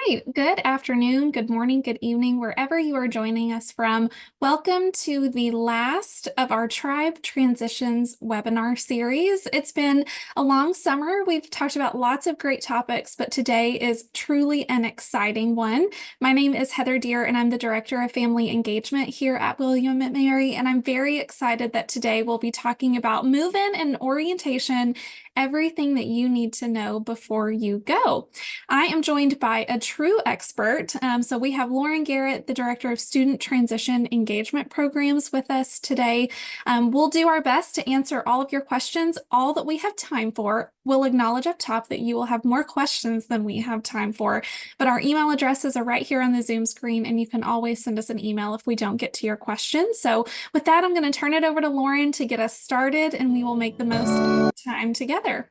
right. Good afternoon, good morning, good evening, wherever you are joining us from. Welcome to the last of our Tribe Transitions webinar series. It's been a long summer. We've talked about lots of great topics, but today is truly an exciting one. My name is Heather Deere, and I'm the Director of Family Engagement here at William & Mary, and I'm very excited that today we'll be talking about move-in and orientation, everything that you need to know before you go. I am joined by a true expert. So we have Lauren Garrett, the Director of Student Transition Engagement Programs, with us today. We'll do our best to answer all of your questions, all that we have time for. We'll acknowledge up top that you will have more questions than we have time for, but our email addresses are right here on the Zoom screen, and you can always send us an email if we don't get to your questions. So with that, I'm going to turn it over to Lauren to get us started, and we will make the most of time together.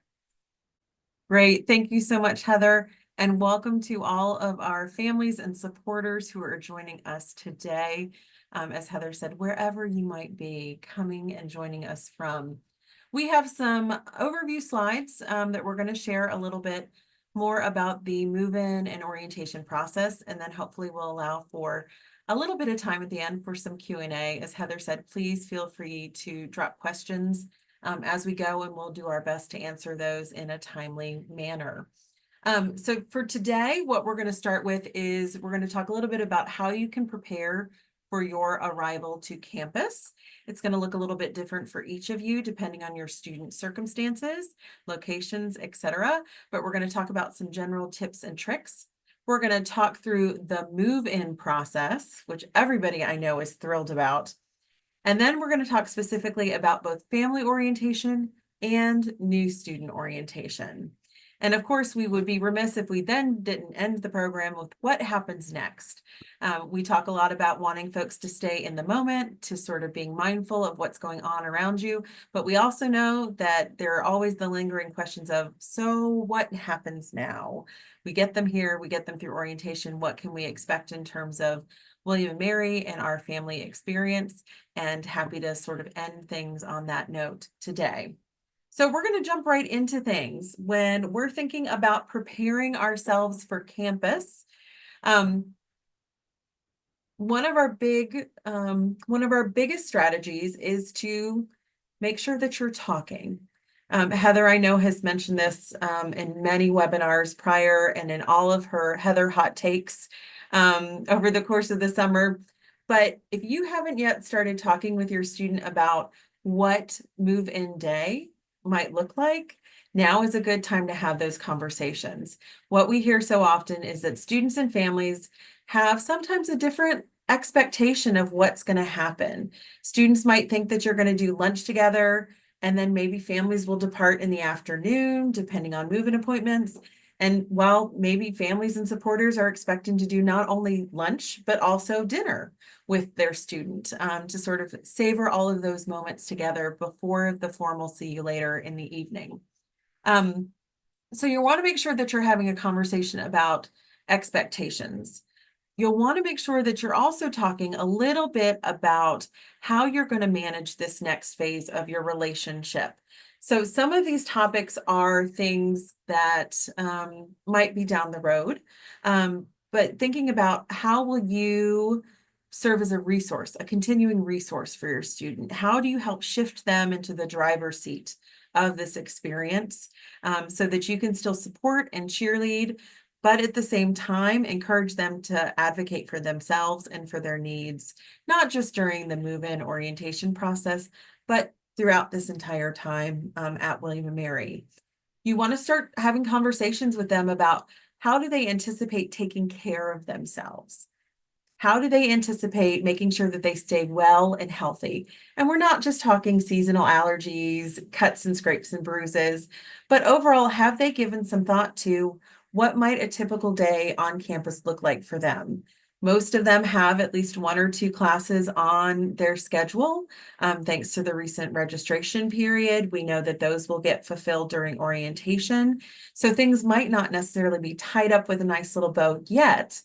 Great. Thank you so much, Heather. And welcome to all of our families and supporters who are joining us today. As Heather said, wherever you might be coming and joining us from. We have some overview slides that we're going to share a little bit more about the move-in and orientation process, and then hopefully we'll allow for a little bit of time at the end for some Q&A. As Heather said, please feel free to drop questions as we go, and we'll do our best to answer those in a timely manner. So for today, what we're going to start with is we're going to talk a little bit about how you can prepare for your arrival to campus. It's going to look a little bit different for each of you, depending on your student circumstances, locations, etc. But we're going to talk about some general tips and tricks. We're going to talk through the move-in process, which everybody I know is thrilled about. And then we're going to talk specifically about both family orientation and new student orientation. And of course, we would be remiss if we then didn't end the program with what happens next. We talk a lot about wanting folks to stay in the moment, to sort of being mindful of what's going on around you. But we also know that there are always the lingering questions of, so what happens now? We get them here, we get them through orientation. What can we expect in terms of William & Mary and our family experience? And happy to sort of end things on that note today. So we're going to jump right into things. When we're thinking about preparing ourselves for campus, one of our biggest strategies is to make sure that you're talking. Heather, I know, has mentioned this in many webinars prior and in all of her Heather hot takes over the course of the summer. But if you haven't yet started talking with your student about what move-in day might look like, now is a good time to have those conversations. What we hear so often is that students and families have sometimes a different expectation of what's going to happen. Students might think that you're going to do lunch together, and then maybe families will depart in the afternoon, depending on move-in appointments. And while maybe families and supporters are expecting to do not only lunch, but also dinner with their student to sort of savor all of those moments together before the formal see you later in the evening. So you want to make sure that you're having a conversation about expectations. You'll want to make sure that you're also talking a little bit about how you're going to manage this next phase of your relationship. So some of these topics are things that might be down the road, but thinking about how will you serve as a resource, a continuing resource for your student? How do you help shift them into the driver's seat of this experience so that you can still support and cheerlead, but at the same time, encourage them to advocate for themselves and for their needs, not just during the move-in orientation process, but throughout this entire time at William & Mary. You want to start having conversations with them about how do they anticipate taking care of themselves? How do they anticipate making sure that they stay well and healthy? And we're not just talking seasonal allergies, cuts and scrapes and bruises, but overall, have they given some thought to what might a typical day on campus look like for them? Most of them have at least one or two classes on their schedule. Thanks to the recent registration period, we know that those will get fulfilled during orientation. So things might not necessarily be tied up with a nice little bow yet,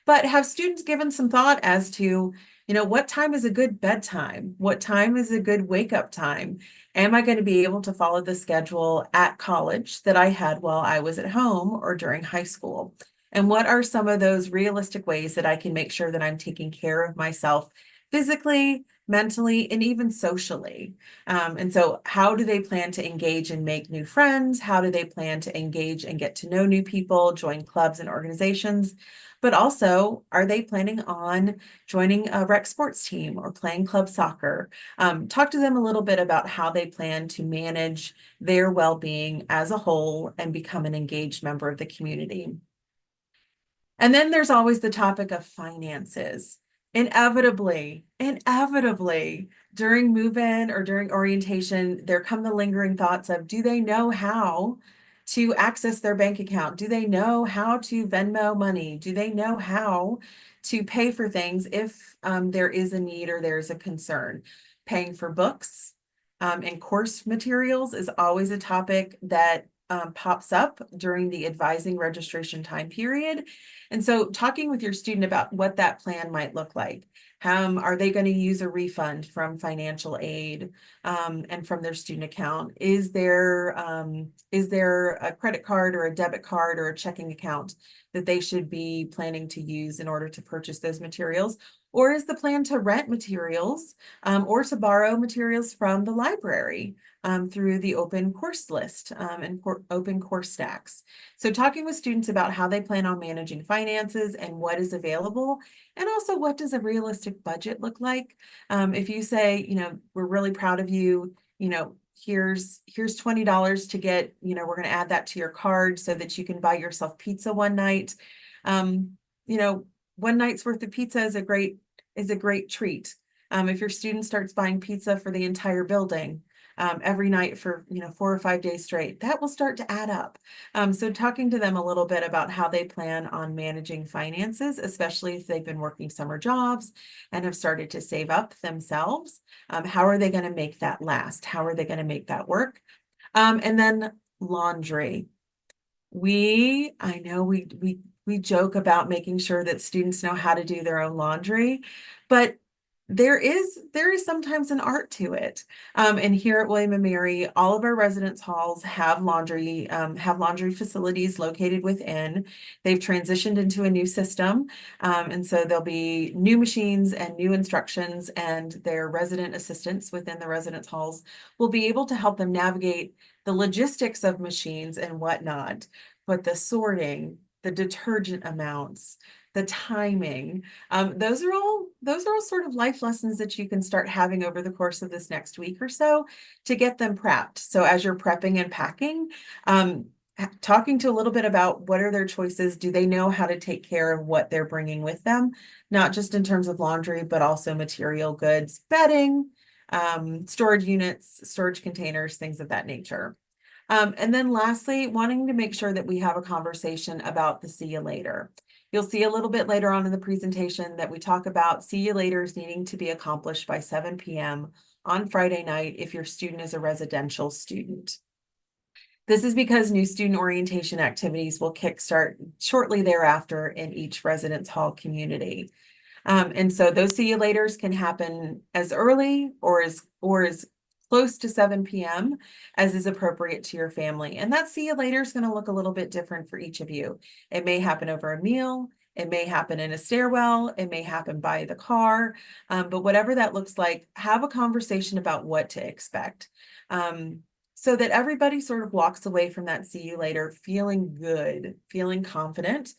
but have students given some thought as to, what time is a good bedtime? What time is a good wake up time? Am I going to be able to follow the schedule at college that I had while I was at home or during high school? And what are some of those realistic ways that I can make sure that I'm taking care of myself physically, mentally, and even socially? And so how do they plan to engage and make new friends? How do they plan to engage and get to know new people, join clubs and organizations? But also, are they planning on joining a rec sports team or playing club soccer? Talk to them a little bit about how they plan to manage their well-being as a whole and become an engaged member of the community. And then there's always the topic of finances. Inevitably, during move-in or during orientation, there come the lingering thoughts of, do they know how to access their bank account? Do they know how to Venmo money? Do they know how to pay for things if there is a need or there's a concern? Paying for books and course materials is always a topic that pops up during the advising registration time period. And so talking with your student about what that plan might look like. Are they going to use a refund from financial aid and from their student account? Is there a credit card or a debit card or a checking account that they should be planning to use in order to purchase those materials? Or is the plan to rent materials or to borrow materials from the library through the open course list and open course stacks? So talking with students about how they plan on managing finances and what is available, and also what does a realistic budget look like? If you say, we're really proud of you, here's $20 to get, we're going to add that to your card so that you can buy yourself pizza one night. Um, you know, one night's worth of pizza is a great treat. If your student starts buying pizza for the entire building, every night for 4 or 5 days straight, that will start to add up. So talking to them a little bit about how they plan on managing finances, especially if they've been working summer jobs and have started to save up themselves. How are they going to make that last? How are they going to make that work? And then laundry. I know we joke about making sure that students know how to do their own laundry, but there is sometimes an art to it. And here at William and Mary, all of our residence halls have laundry facilities located within. They've transitioned into a new system. And so there'll be new machines and new instructions, and their resident assistants within the residence halls will be able to help them navigate the logistics of machines and whatnot, but the sorting, the detergent amounts, the timing, those are all sort of life lessons that you can start having over the course of this next week or so to get them prepped. So as you're prepping and packing, talking to a little bit about what are their choices, do they know how to take care of what they're bringing with them, not just in terms of laundry, but also material goods, bedding, storage units, storage containers, things of that nature. And then lastly, wanting to make sure that we have a conversation about the see you later. You'll see a little bit later on in the presentation that we talk about see you laters needing to be accomplished by 7 p.m. on Friday night if your student is a residential student. This is because new student orientation activities will kickstart shortly thereafter in each residence hall community. And so those see you laters can happen as early or as close to 7 p.m. as is appropriate to your family. And that see you later is going to look a little bit different for each of you. It may happen over a meal. It may happen in a stairwell. It may happen by the car. But whatever that looks like, have a conversation about what to expect. So that everybody sort of walks away from that see you later feeling good, feeling confident.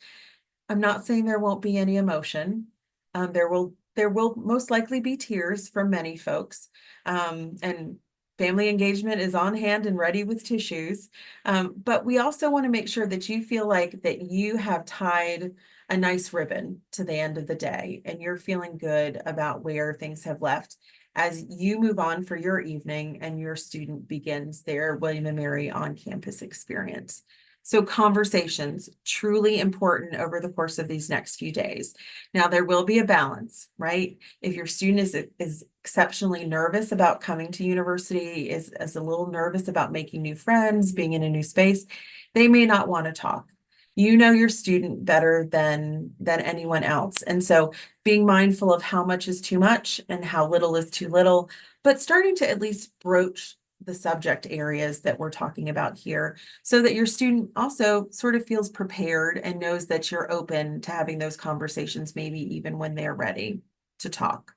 I'm not saying there won't be any emotion. There will most likely be tears from many folks. And family engagement is on hand and ready with tissues. But we also want to make sure that you feel like that you have tied a nice ribbon to the end of the day and you're feeling good about where things have left as you move on for your evening and your student begins their William and Mary on-campus experience. So conversations, truly important over the course of these next few days. Now, there will be a balance, right? If your student is exceptionally nervous about coming to university, is a little nervous about making new friends, being in a new space, they may not want to talk. You know your student better than anyone else. And so being mindful of how much is too much and how little is too little, but starting to at least broach the subject areas that we're talking about here so that your student also sort of feels prepared and knows that you're open to having those conversations, maybe even when they're ready to talk.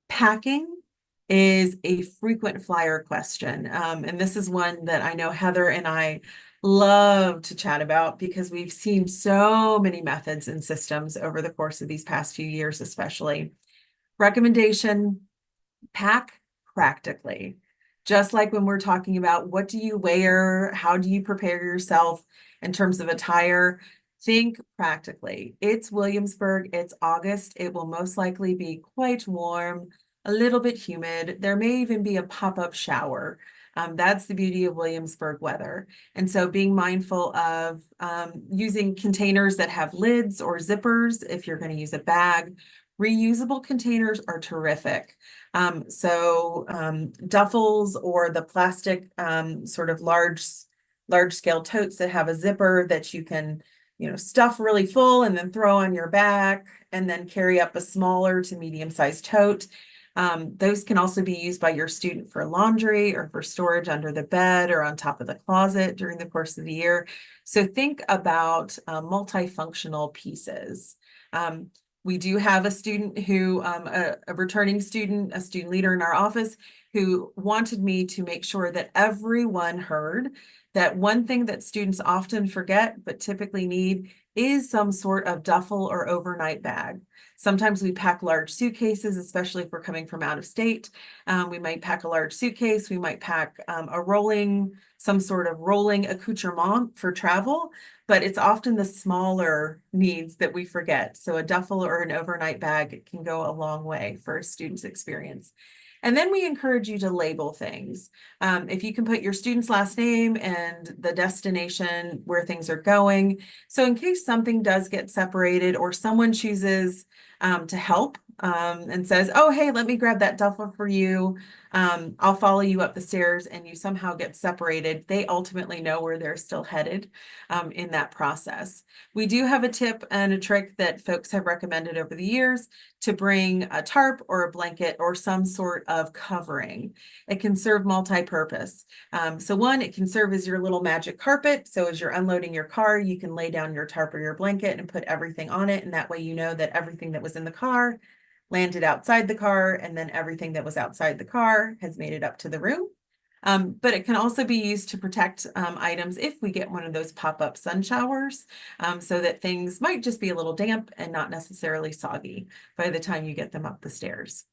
Packing is a frequent flyer question. And this is one that I know Heather and I love to chat about because we've seen so many methods and systems over the course of these past few years, especially. Recommendation: pack practically. Just like when we're talking about what do you wear, how do you prepare yourself in terms of attire, think practically. It's Williamsburg, it's August, it will most likely be quite warm, a little bit humid. There may even be a pop-up shower. That's the beauty of Williamsburg weather. And so being mindful of using containers that have lids or zippers if you're going to use a bag. Reusable containers are terrific. Duffels or the plastic sort of large scale totes that have a zipper that you can, stuff really full and then throw on your back and then carry up a smaller to medium sized tote. Those can also be used by your student for laundry or for storage under the bed or on top of the closet during the course of the year. So think about multifunctional pieces. We do have a student who, a returning student, a student leader in our office, who wanted me to make sure that everyone heard that one thing that students often forget, but typically need, is some sort of duffel or overnight bag. Sometimes we pack large suitcases, especially if we're coming from out of state. We might pack a large suitcase. We might pack some sort of rolling accoutrement for travel, but it's often the smaller needs that we forget. So a duffel or an overnight bag can go a long way for a student's experience. And then we encourage you to label things. If you can put your student's last name and the destination where things are going. So in case something does get separated or someone chooses to help and says, oh, hey, let me grab that duffel for you. I'll follow you up the stairs, and you somehow get separated. They ultimately know where they're still headed in that process. We do have a tip and a trick that folks have recommended over the years to bring a tarp or a blanket or some sort of covering. It can serve multi-purpose. So one, it can serve as your little magic carpet. So as you're unloading your car, you can lay down your tarp or your blanket and put everything on it. And that way you know that everything that was in the car landed outside the car, and then everything that was outside the car has made it up to the room. But it can also be used to protect items if we get one of those pop-up sun showers, so that things might just be a little damp and not necessarily soggy by the time you get them up the stairs.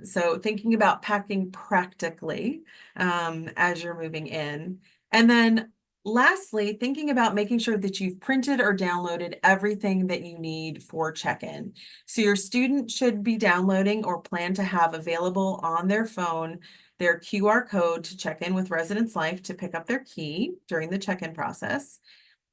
So thinking about packing practically as you're moving in. And then lastly, thinking about making sure that you've printed or downloaded everything that you need for check-in. So your student should be downloading or plan to have available on their phone their QR code to check in with Residence Life to pick up their key during the check-in process.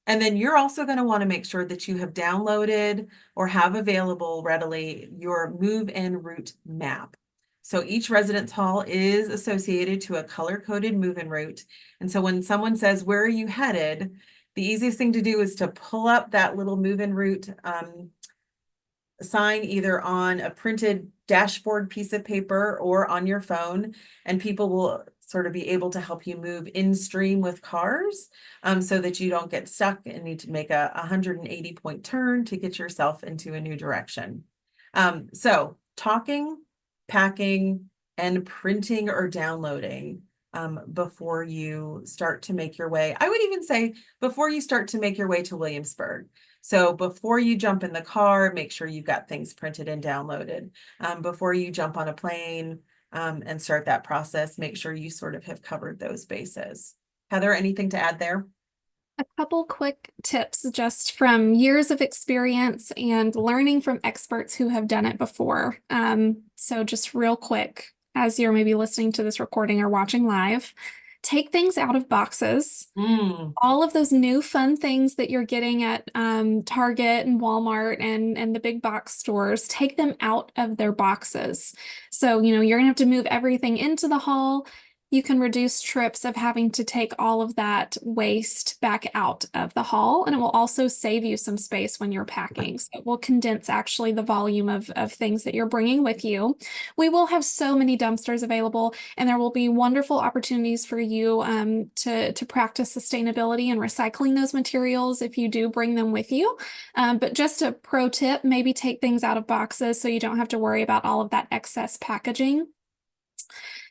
And then you're also going to want to make sure that you have downloaded or have available readily your move-in route map. So each residence hall is associated to a color-coded move-in route. And so when someone says, where are you headed? The easiest thing to do is to pull up that little move-in route sign either on a printed dashboard piece of paper or on your phone, and people will sort of be able to help you move in stream with cars so that you don't get stuck and need to make a 180-point turn to get yourself into a new direction. So talking, packing, and printing or downloading before you start to make your way. I would even say before you start to make your way to Williamsburg. So before you jump in the car, make sure you've got things printed and downloaded. Before you jump on a plane and start that process, make sure you sort of have covered those bases. Heather, anything to add there? A couple quick tips just from years of experience and learning from experts who have done it before. So just real quick, as you're maybe listening to this recording or watching live, take things out of boxes. All of those new fun things that you're getting at Target and Walmart and the big box stores, take them out of their boxes. So, you're gonna have to move everything into the hall. you can reduce trips of having to take all of that waste back out of the hall. And it will also save you some space when you're packing. So it will condense actually the volume of things that you're bringing with you. We will have so many dumpsters available, and there will be wonderful opportunities for you to practice sustainability and recycling those materials if you do bring them with you. But just a pro tip, maybe take things out of boxes so you don't have to worry about all of that excess packaging.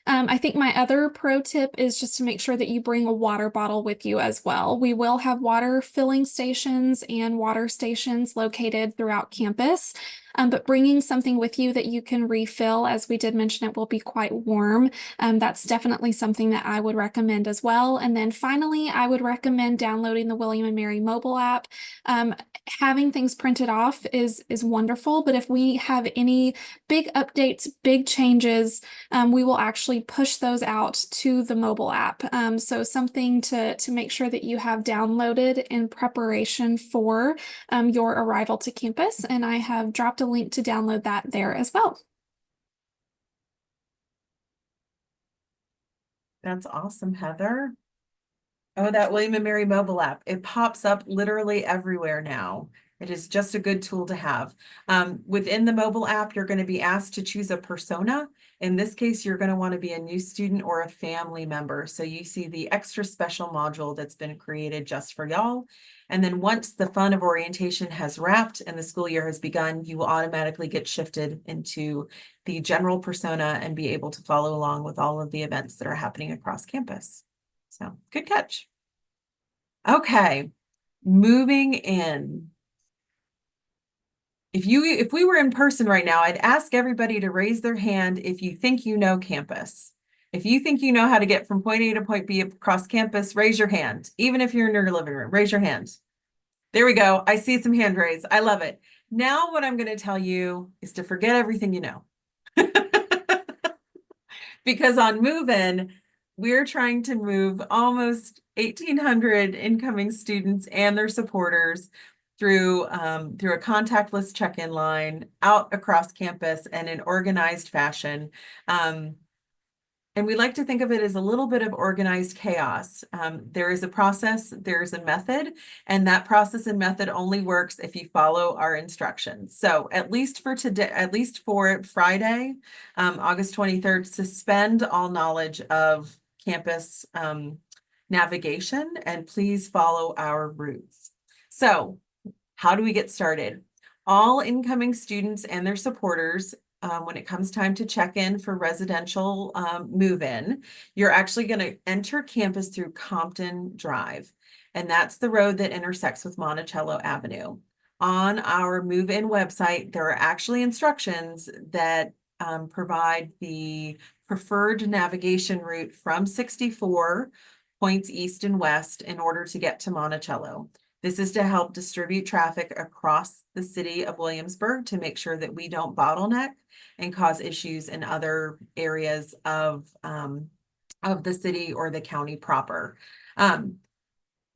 I think my other pro tip is just to make sure that you bring a water bottle with you as well. We will have water filling stations and water stations located throughout campus. But bringing something with you that you can refill, as we did mention, it will be quite warm. That's definitely something that I would recommend as well. And then finally, I would recommend downloading the William and Mary mobile app. Um, Having things printed off is wonderful, but if we have any big updates, big changes, we will actually push those out to the mobile app. So something to make sure that you have downloaded in preparation for your arrival to campus. And I have dropped a link to download that there as well. That's awesome, Heather. Oh, that William and Mary mobile app. It pops up literally everywhere now. It is just a good tool to have. Within the mobile app, you're going to be asked to choose a persona. In this case, you're going to want to be a new student or a family member. So you see the extra special module that's been created just for y'all. And then once the fun of orientation has wrapped and the school year has begun, you will automatically get shifted into the general persona and be able to follow along with all of the events that are happening across campus. So good catch. Okay, moving in. If we were in person right now, I'd ask everybody to raise their hand if you think you know campus. If you think you know how to get from point A to point B across campus, raise your hand. Even if you're in your living room, raise your hand. There we go. I see some hand raised. I love it. Now what I'm going to tell you is to forget everything you know. Because on move-in, we're trying to move almost 1,800 incoming students and their supporters through a contactless check-in line out across campus and in organized fashion. And we like to think of it as a little bit of organized chaos. There is a process, there's a method, and that process and method only works if you follow our instructions. So at least for today, at least for Friday, August 23rd, suspend all knowledge of campus navigation, and please follow our routes. So how do we get started? All incoming students and their supporters, when it comes time to check in for residential move-in, you're actually going to enter campus through Compton Drive. And that's the road that intersects with Monticello Avenue. On our move-in website, there are actually instructions that provide the preferred navigation route from 64 points east and west in order to get to Monticello. This is to help distribute traffic across the city of Williamsburg to make sure that we don't bottleneck and cause issues in other areas of the city or the county proper.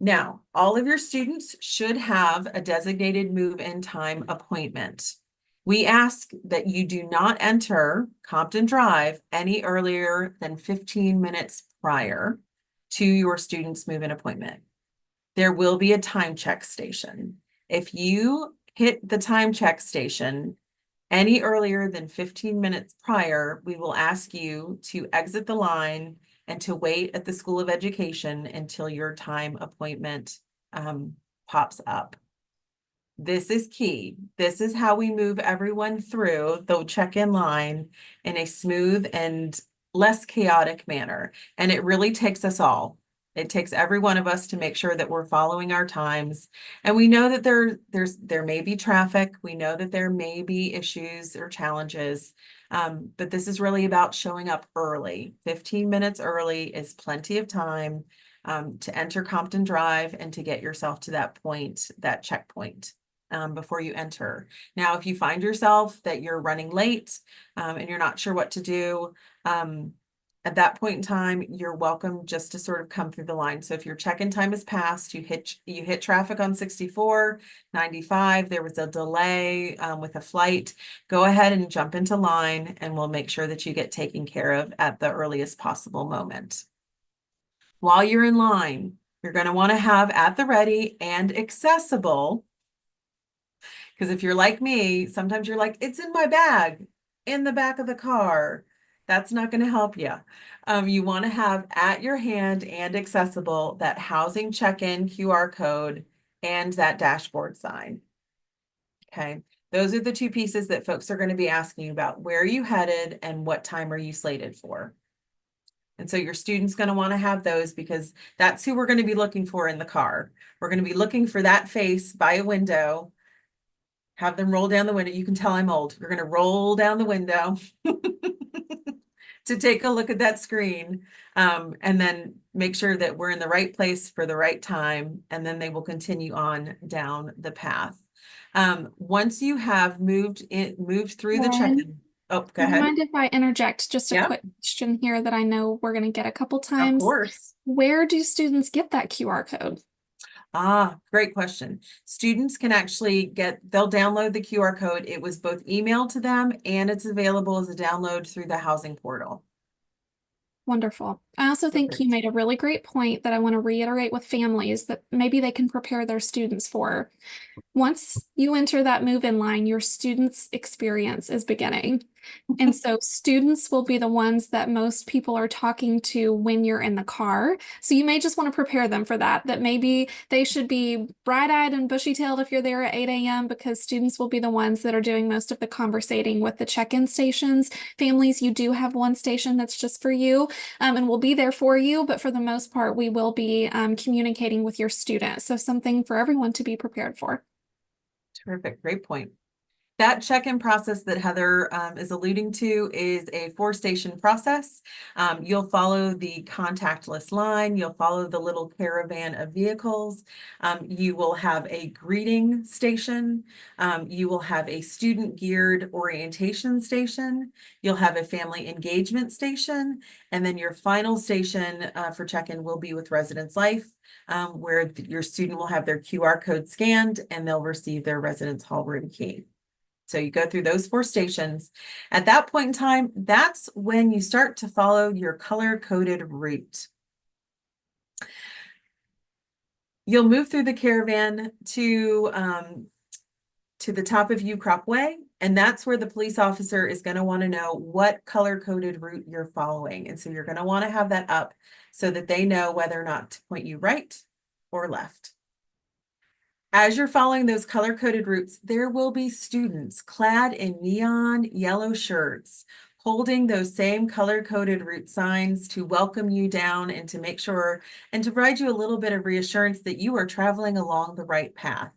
Now, all of your students should have a designated move-in time appointment. We ask that you do not enter Compton Drive any earlier than 15 minutes prior to your student's move-in appointment. There will be a time check station. If you hit the time check station any earlier than 15 minutes prior, we will ask you to exit the line and to wait at the School of Education until your time appointment pops up. This is key. This is how we move everyone through the check-in line in a smooth and less chaotic manner. And it really takes us all. It takes every one of us to make sure that we're following our times. And we know that there may be traffic. We know that there may be issues or challenges. But this is really about showing up early. 15 minutes early is plenty of time to enter Compton Drive and to get yourself to that point, that checkpoint. Before you enter. Now, if you find yourself that you're running late and you're not sure what to do, At that point in time, you're welcome just to sort of come through the line. So if your check-in time is passed, you hit traffic on 64, 95, there was a delay with a flight, go ahead and jump into line and we'll make sure that you get taken care of at the earliest possible moment. While you're in line, you're going to want to have at the ready and accessible, because if you're like me, sometimes you're like, it's in my bag, in the back of the car. That's not going to help you. You want to have at your hand and accessible that housing check-in QR code and that dashboard sign. Okay, those are the two pieces that folks are going to be asking you about. Where are you headed and what time are you slated for? And so your student's going to want to have those because that's who we're going to be looking for in the car. We're going to be looking for that face by a window. Have them roll down the window. You can tell I'm old. You're going to roll down the window to take a look at that screen, and then make sure that we're in the right place for the right time, and then they will continue on down the path. Once you have moved through the Lauren, check-in. Oh, go do you ahead. mind if I interject just a Yeah, quick question here that I know we're going to get a couple of times? course. Where do students get that QR code? Ah, great question. Students can actually they'll download the QR code. It was both emailed to them and it's available as a download through the housing portal. Wonderful. I also think you Perfect. made a really great point that I want to reiterate with families that maybe they can prepare their students for. Once you enter that move-in line, your student's experience is beginning. And so students will be the ones that most people are talking to when you're in the car. So you may just want to prepare them for that, that maybe they should be bright-eyed and bushy-tailed if you're there at 8 a.m. because students will be the ones that are doing most of the conversating with the check-in stations. Families, you do have one station that's just for you, and we'll be there for you. But for the most part, we will be communicating with your students. So something for everyone to be prepared for. Terrific. Great point. That check-in process that Heather is alluding to is a 4-station process. You'll follow the contactless line. You'll follow the little caravan of vehicles. You will have a greeting station. You will have a student-geared orientation station. You'll have a family engagement station. And then your final station for check-in will be with Residence Life, where your student will have their QR code scanned and they'll receive their residence hall room key. So you go through those 4 stations. At that point in time, that's when you start to follow your color-coded route. You'll move through the caravan to the top of U Crop Way, and that's where the police officer is going to want to know what color-coded route you're following. And so you're going to want to have that up so that they know whether or not to point you right or left. As you're following those color-coded routes, there will be students clad in neon yellow shirts holding those same color-coded route signs to welcome you down and to make sure and to provide you a little bit of reassurance that you are traveling along the right path.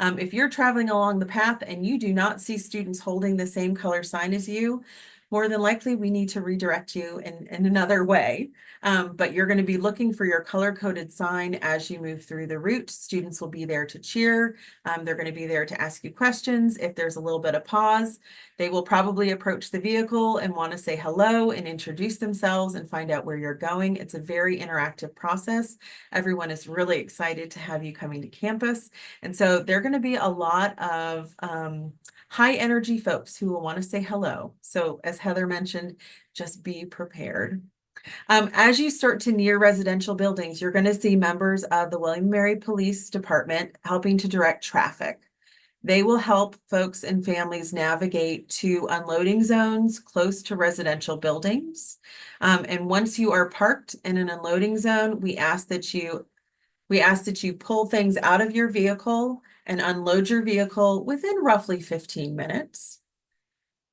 If you're traveling along the path and you do not see students holding the same color sign as you, more than likely we need to redirect you in another way. But you're going to be looking for your color-coded sign as you move through the route. Students will be there to cheer. They're going to be there to ask you questions. If there's a little bit of pause, they will probably approach the vehicle and want to say hello and introduce themselves and find out where you're going. It's a very interactive process. Everyone is really excited to have you coming to campus. And so there are going to be a lot of high energy folks who will want to say hello. So as Heather mentioned, just be prepared. As you start to near residential buildings, you're going to see members of the William and Mary Police Department helping to direct traffic. They will help folks and families navigate to unloading zones close to residential buildings. And once you are parked in an unloading zone, we ask that you pull things out of your vehicle and unload your vehicle within roughly 15 minutes.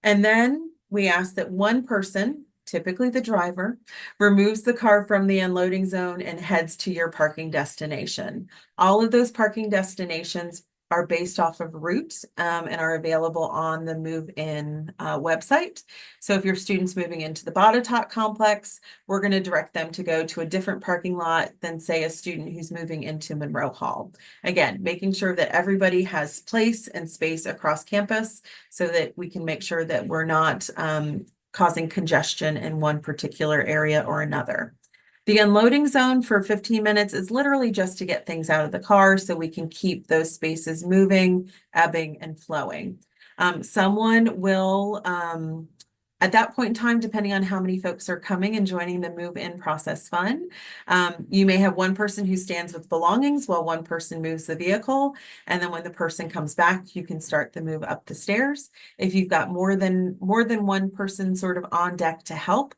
And then we ask that one person, typically the driver, removes the car from the unloading zone and heads to your parking destination. All of those parking destinations are based off of routes and are available on the Move-In website. So if your student's moving into the Botetourt complex, we're going to direct them to go to a different parking lot than, say, a student who's moving into Monroe Hall. Again, making sure that everybody has place and space across campus so that we can make sure that we're not causing congestion in one particular area or another. The unloading zone for 15 minutes is literally just to get things out of the car so we can keep those spaces moving, ebbing, and flowing. Someone will, at that point in time, depending on how many folks are coming and joining the move-in process fun, you may have one person who stands with belongings while one person moves the vehicle. And then when the person comes back, you can start the move up the stairs. If you've got more than one person sort of on deck to help,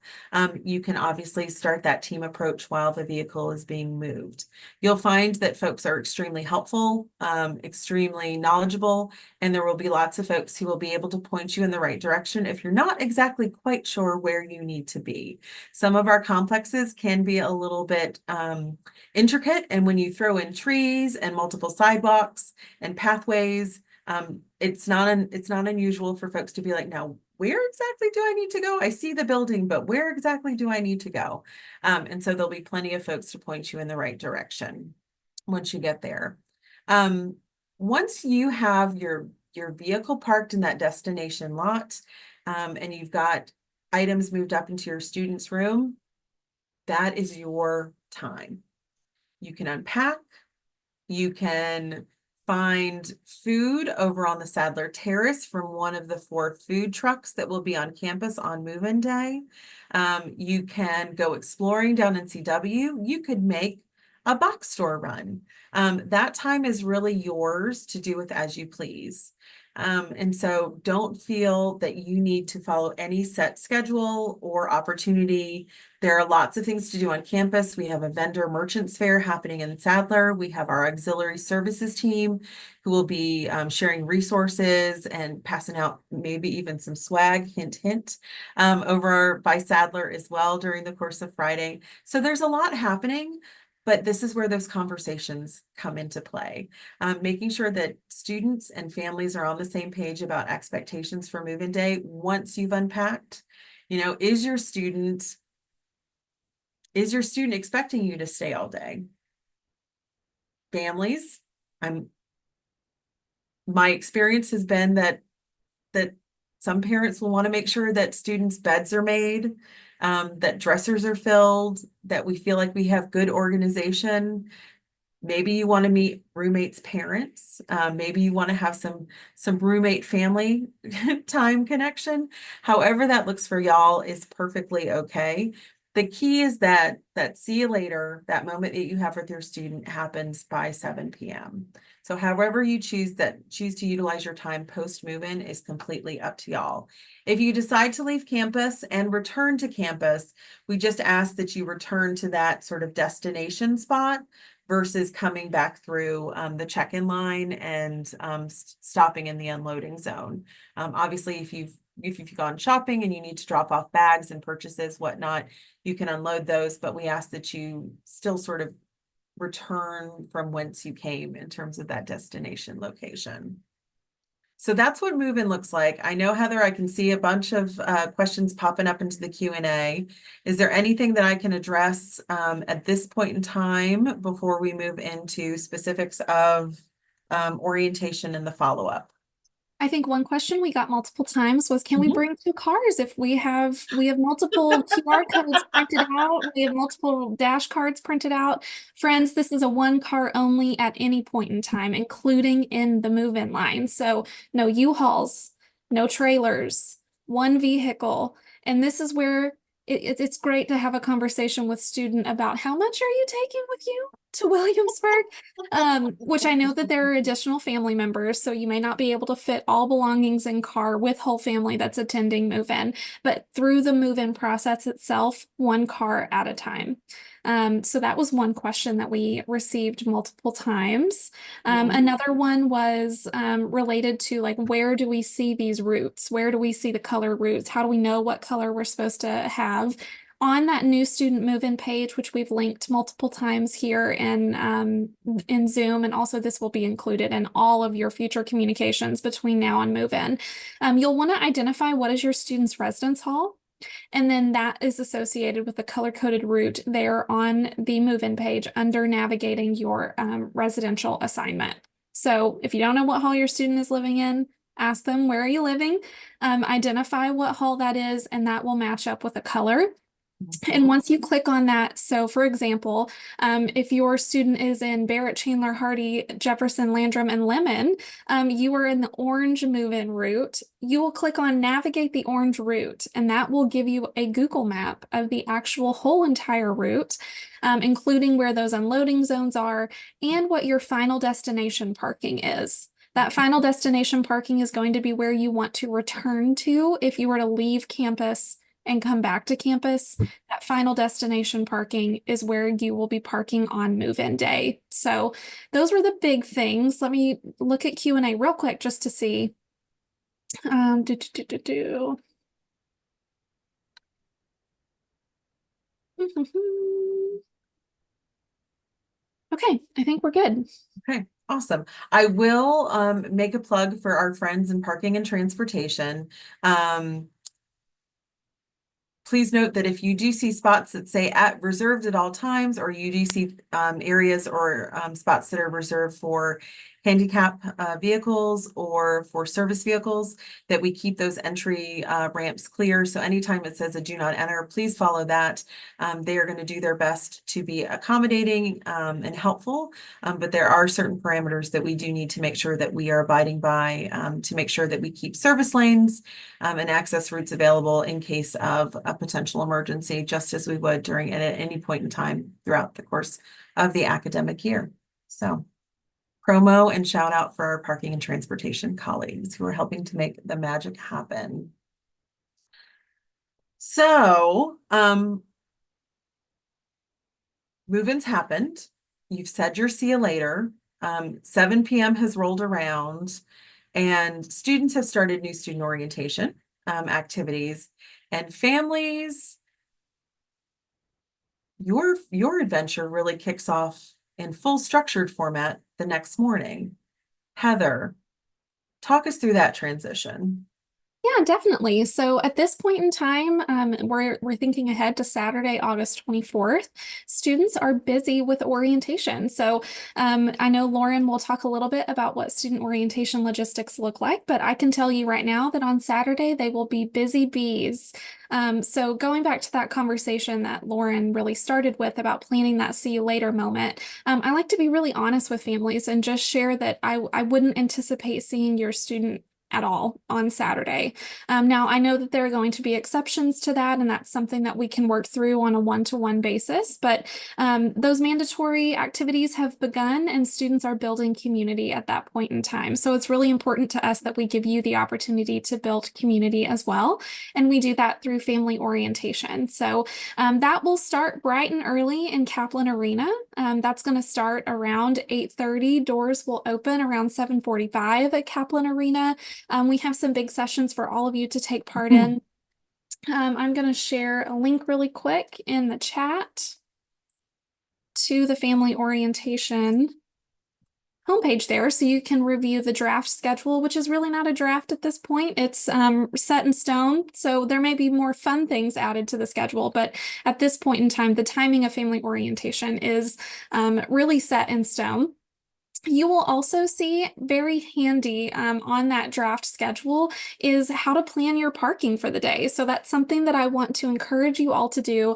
you can obviously start that team approach while the vehicle is being moved. You'll find that folks are extremely helpful, extremely knowledgeable, and there will be lots of folks who will be able to point you in the right direction if you're not exactly quite sure where you need to be. Some of our complexes can be a little bit intricate, and when you throw in trees and multiple sidewalks and pathways, it's not unusual for folks to be like, now, where exactly do I need to go? I see the building, but where exactly do I need to go? And so there'll be plenty of folks to point you in the right direction once you get there. Once you have your vehicle parked in that destination lot, and you've got items moved up into your student's room, that is your time. You can unpack, you can find food over on the Sadler Terrace from one of the 4 food trucks that will be on campus on move-in day. You can go exploring down in CW. You could make a box store run. That time is really yours to do with as you please. And so don't feel that you need to follow any set schedule or opportunity. There are lots of things to do on campus. We have a vendor merchants fair happening in Sadler. We have our auxiliary services team who will be sharing resources and passing out maybe even some swag, hint, hint, over by Sadler as well during the course of Friday. So there's a lot happening. But this is where those conversations come into play. Making sure that students and families are on the same page about expectations for move-in day once you've unpacked. You know, is your student expecting you to stay all day? Families, my experience has been that some parents will want to make sure that students' beds are made, that dressers are filled, that we feel like we have good organization. Maybe you want to meet roommates' parents. Maybe you want to have some roommate family time connection. However that looks for y'all is perfectly okay. The key is that see you later, that moment that you have with your student happens by 7 p.m. So however you choose to utilize your time post move-in is completely up to y'all. If you decide to leave campus and return to campus, we just ask that you return to that sort of destination spot versus coming back through the check-in line and stopping in the unloading zone. Obviously, if you've gone shopping and you need to drop off bags and purchases, whatnot, you can unload those, but we ask that you still sort of return from whence you came in terms of that destination location. So that's what move-in looks like. I know, Heather, I can see a bunch of questions popping up into the Q&A. Is there anything that I can address at this point in time before we move into specifics of orientation and the follow-up? I think one question we got multiple times was, can we Mhm. bring 2 cars if we have multiple QR codes printed out, we have multiple dash cards printed out. Friends, this is a 1 car only at any point in time, including in the move-in line. So no U-Hauls, no trailers, 1 vehicle. And this is where it's great to have a conversation with student about how much are you taking with you to Williamsburg? Which I know that there are additional family members, so you may not be able to fit all belongings in car with whole family that's attending move-in, but through the move-in process itself, 1 car at a time. So that was one question that we received multiple times. Another one was related to like, where do we see these routes? Where do we see the color routes? How do we know what color we're supposed to have? On that new student move-in page, which we've linked multiple times here in Zoom, and also this will be included in all of your future communications between now and move-in. You'll want to identify what is your student's residence hall, and then that is associated with the color-coded route there on the move-in page under navigating your residential assignment. So if you don't know what hall your student is living in, ask them, where are you living? Identify what hall that is, and that will match up with a color. And Mhm. once you click on that, so for example, if your student is in Barrett, Chandler, Hardy, Jefferson, Landrum, and Lemon, you are in the orange move-in route. You will click on navigate the orange route, and that will give you a Google map of the actual whole entire route, including where those unloading zones are and what your final destination parking is. That final destination parking is going to be where you want to return to if you were to leave campus and come back to campus. That final destination parking is where you will be parking on move-in day. So those were the big things. Let me look at Q&A real quick just to see. Do, do, do, do, do. Okay, I think we're good. Okay, awesome. I will make a plug for our friends in parking and transportation. Please note that if you do see spots that say at reserved at all times, or you do see areas or spots that are reserved for handicap vehicles or for service vehicles, that we keep those entry ramps clear. So anytime it says a do not enter, please follow that. They are going to do their best to be accommodating and helpful, but there are certain parameters that we do need to make sure that we are abiding by to make sure that we keep service lanes and access routes available in case of a potential emergency, just as we would during at any point in time throughout the course of the academic year. So promo and shout out for our parking and transportation colleagues who are helping to make the magic happen. So, move-ins happened. You've said your see you later. 7 p.m. has rolled around and students have started new student orientation activities, and families, your adventure really kicks off in full structured format the next morning. Heather, talk us through that transition. Yeah, definitely. So at this point in time, we're thinking ahead to Saturday, August 24th. Students are busy with orientation. So I know Lauren will talk a little bit about what student orientation logistics look like, but I can tell you right now that on Saturday they will be busy bees. So going back to that conversation that Lauren really started with about planning that see you later moment, I like to be really honest with families and just share that I wouldn't anticipate seeing your student at all on Saturday. Now, I know that there are going to be exceptions to that, and that's something that we can work through on a one-to-one basis. But those mandatory activities have begun, and students are building community at that point in time. So it's really important to us that we give you the opportunity to build community as well. And we do that through family orientation. So that will start bright and early in Kaplan Arena. That's going to start around 8:30. Doors will open around 7:45 at Kaplan Arena. We have some big sessions for all of you to take part in. I'm going to share a link really quick in the chat to the family orientation homepage there so you can review the draft schedule, which is really not a draft at this point. It's set in stone, so there may be more fun things added to the schedule, but at this point in time, the timing of family orientation is really set in stone. You will also see very handy on that draft schedule is how to plan your parking for the day. So that's something that I want to encourage you all to do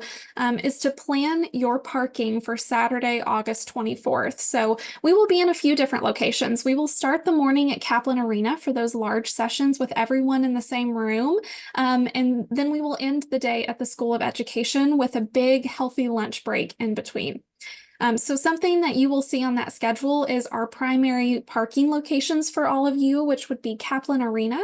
is to plan your parking for Saturday, August 24th. So we will be in a few different locations. We will start the morning at Kaplan Arena for those large sessions with everyone in the same room. And then we will end the day at the School of Education with a big healthy lunch break in between. So something that you will see on that schedule is our primary parking locations for all of you, which would be Kaplan Arena,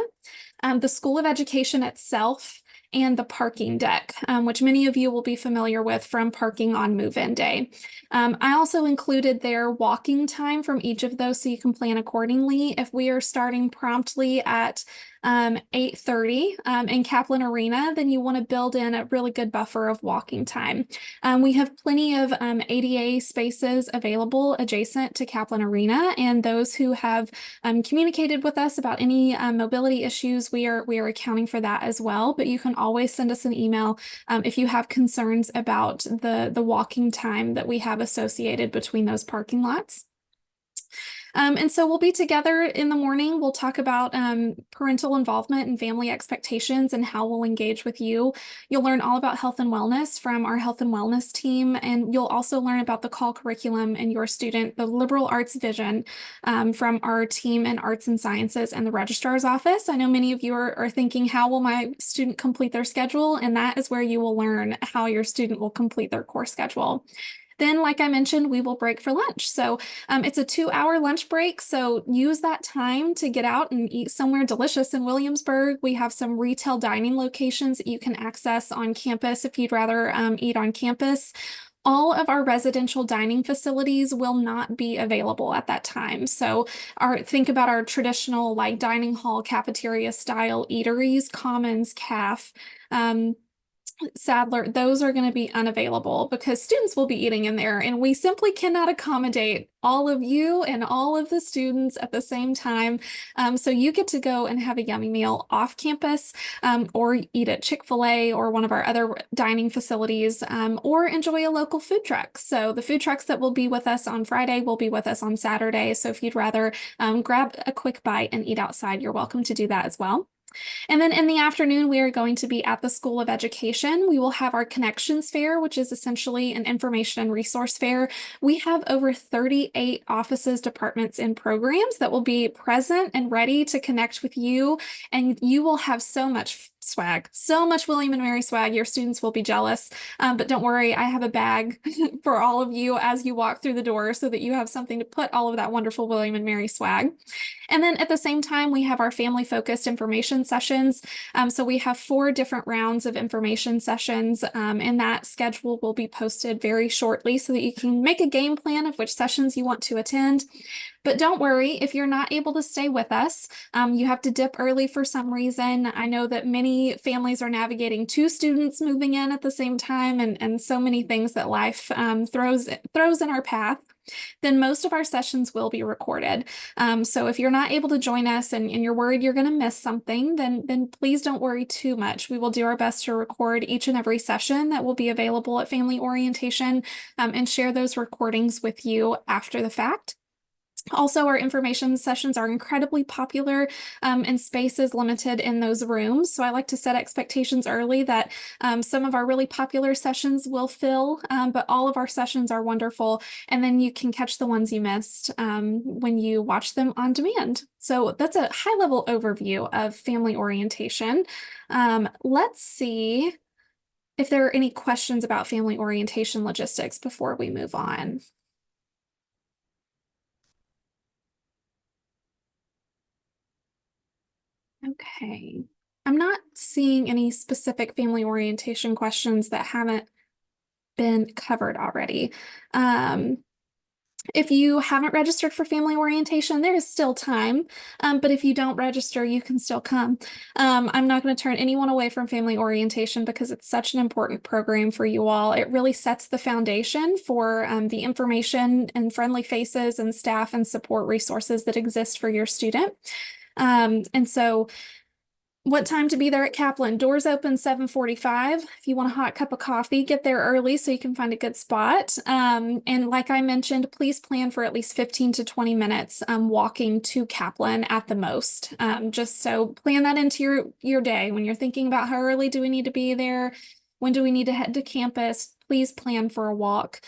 the School of Education itself, and the parking deck, which many of you will be familiar with from parking on move-in day. I also included their walking time from each of those so you can plan accordingly. If we are starting promptly at 8:30 in Kaplan Arena, then you want to build in a really good buffer of walking time. We have plenty of ADA spaces available adjacent to Kaplan Arena, and those who have communicated with us about any mobility issues, we are accounting for that as well. But you can always send us an email if you have concerns about the walking time that we have associated between those parking lots. And so we'll be together in the morning. We'll talk about parental involvement and family expectations and how we'll engage with you. You'll learn all about health and wellness from our health and wellness team, and you'll also learn about the call curriculum and your student, the liberal arts vision from our team in arts and sciences and the registrar's office. I know many of you are thinking, how will my student complete their schedule? And that is where you will learn how your student will complete their course schedule. Then, like I mentioned, we will break for lunch. So it's a 2-hour lunch break. So use that time to get out and eat somewhere delicious in Williamsburg. We have some retail dining locations that you can access on campus if you'd rather eat on campus. All of our residential dining facilities will not be available at that time. So think about our traditional like dining hall, cafeteria style eateries, Commons, CAF, Sadler, those are going to be unavailable because students will be eating in there, and we simply cannot accommodate all of you and all of the students at the same time. So you get to go and have a yummy meal off campus, or eat at Chick-fil-A or one of our other dining facilities, or enjoy a local food truck. So the food trucks that will be with us on Friday will be with us on Saturday. So if you'd rather grab a quick bite and eat outside, you're welcome to do that as well. And then in the afternoon, we are going to be at the School of Education. We will have our Connections Fair, which is essentially an information and resource fair. We have over 38 offices, departments, and programs that will be present and ready to connect with you. And you will have so much swag, so much William and Mary swag. Your students will be jealous. But don't worry, I have a bag for all of you as you walk through the door so that you have something to put all of that wonderful William and Mary swag. And then at the same time, we have our family-focused information sessions. So we have 4 different rounds of information sessions, and that schedule will be posted very shortly so that you can make a game plan of which sessions you want to attend. But don't worry, if you're not able to stay with us, you have to dip early for some reason. I know that many families are navigating 2 students moving in at the same time, and so many things that life throws in our path. Then most of our sessions will be recorded. So if you're not able to join us and you're worried you're going to miss something, then please don't worry too much. We will do our best to record each and every session that will be available at Family Orientation, and share those recordings with you after the fact. Also, our information sessions are incredibly popular, and space is limited in those rooms. So I like to set expectations early that some of our really popular sessions will fill, but all of our sessions are wonderful. And then you can catch the ones you missed when you watch them on demand. So that's a high-level overview of family orientation. Let's see if there are any questions about family orientation logistics before we move on. Okay. I'm not seeing any specific family orientation questions that haven't been covered already. If you haven't registered for family orientation, there is still time. But if you don't register, you can still come. I'm not going to turn anyone away from family orientation because it's such an important program for you all. It really sets the foundation for the information and friendly faces and staff and support resources that exist for your student. And so what time to be there at Kaplan? Doors open 7:45. If you want a hot cup of coffee, get there early so you can find a good spot. And like I mentioned, please plan for at least 15 to 20 minutes walking to Kaplan at the most. Just so plan that into your day. When you're thinking about how early do we need to be there, when do we need to head to campus, please plan for a walk.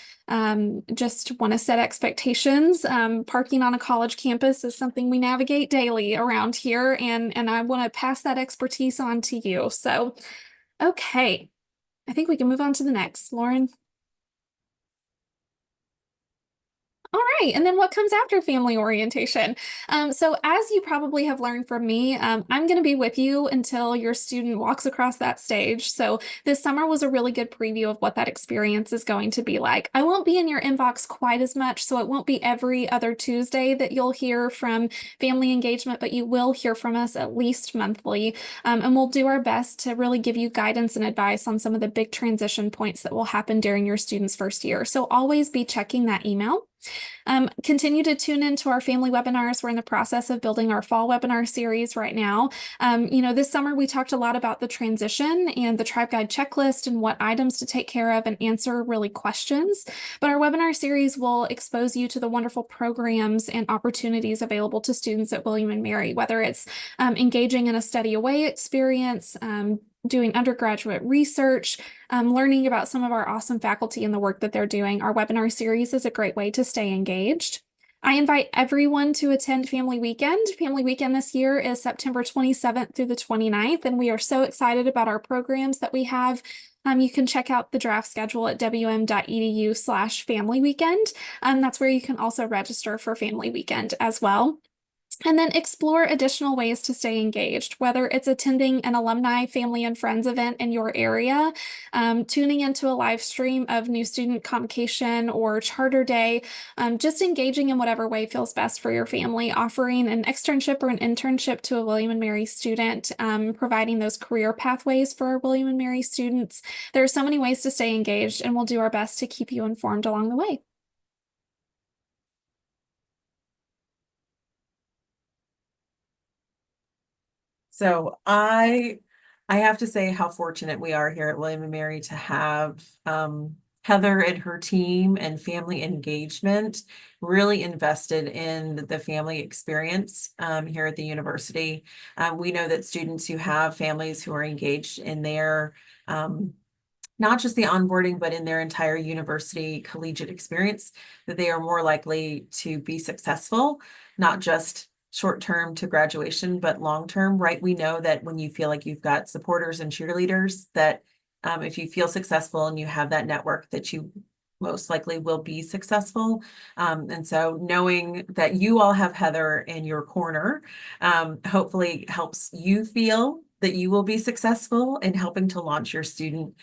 Just want to set expectations. Parking on a college campus is something we navigate daily around here, and I want to pass that expertise on to you. So, okay, I think we can move on to the next. Lauren. All right, and then what comes after family orientation? So as you probably have learned from me, I'm going to be with you until your student walks across that stage. So this summer was a really good preview of what that experience is going to be like. I won't be in your inbox quite as much, so it won't be every other Tuesday that you'll hear from family engagement, but you will hear from us at least monthly. And we'll do our best to really give you guidance and advice on some of the big transition points that will happen during your student's first year. So always be checking that email. Continue to tune into our family webinars. We're in the process of building our fall webinar series right now. This summer we talked a lot about the transition and the Tribe Guide checklist and what items to take care of and answer really questions. But our webinar series will expose you to the wonderful programs and opportunities available to students at William and Mary, whether it's engaging in a study away experience, doing undergraduate research, learning about some of our awesome faculty and the work that they're doing. Our webinar series is a great way to stay engaged. I invite everyone to attend Family Weekend. Family Weekend this year is September 27th through the 29th, and we are so excited about our programs that we have. You can check out the draft schedule at wm.edu/Family Weekend. That's where you can also register for Family Weekend as well. And then explore additional ways to stay engaged, whether it's attending an alumni, family, and friends event in your area, tuning into a live stream of new student convocation or charter day, just engaging in whatever way feels best for your family, offering an externship or an internship to a William and Mary student, providing those career pathways for our William and Mary students. There are so many ways to stay engaged, and we'll do our best to keep you informed along the way. So I have to say how fortunate we are here at William and Mary to have Heather and her team and family engagement really invested in the family experience here at the university. We know that students who have families who are engaged in their not just the onboarding, but in their entire university collegiate experience, that they are more likely to be successful, not just short term to graduation, but long term, right? We know that when you feel like you've got supporters and cheerleaders, that if you feel successful and you have that network, that you most likely will be successful. And so knowing that you all have Heather in your corner, hopefully helps you feel that you will be successful in helping to launch your student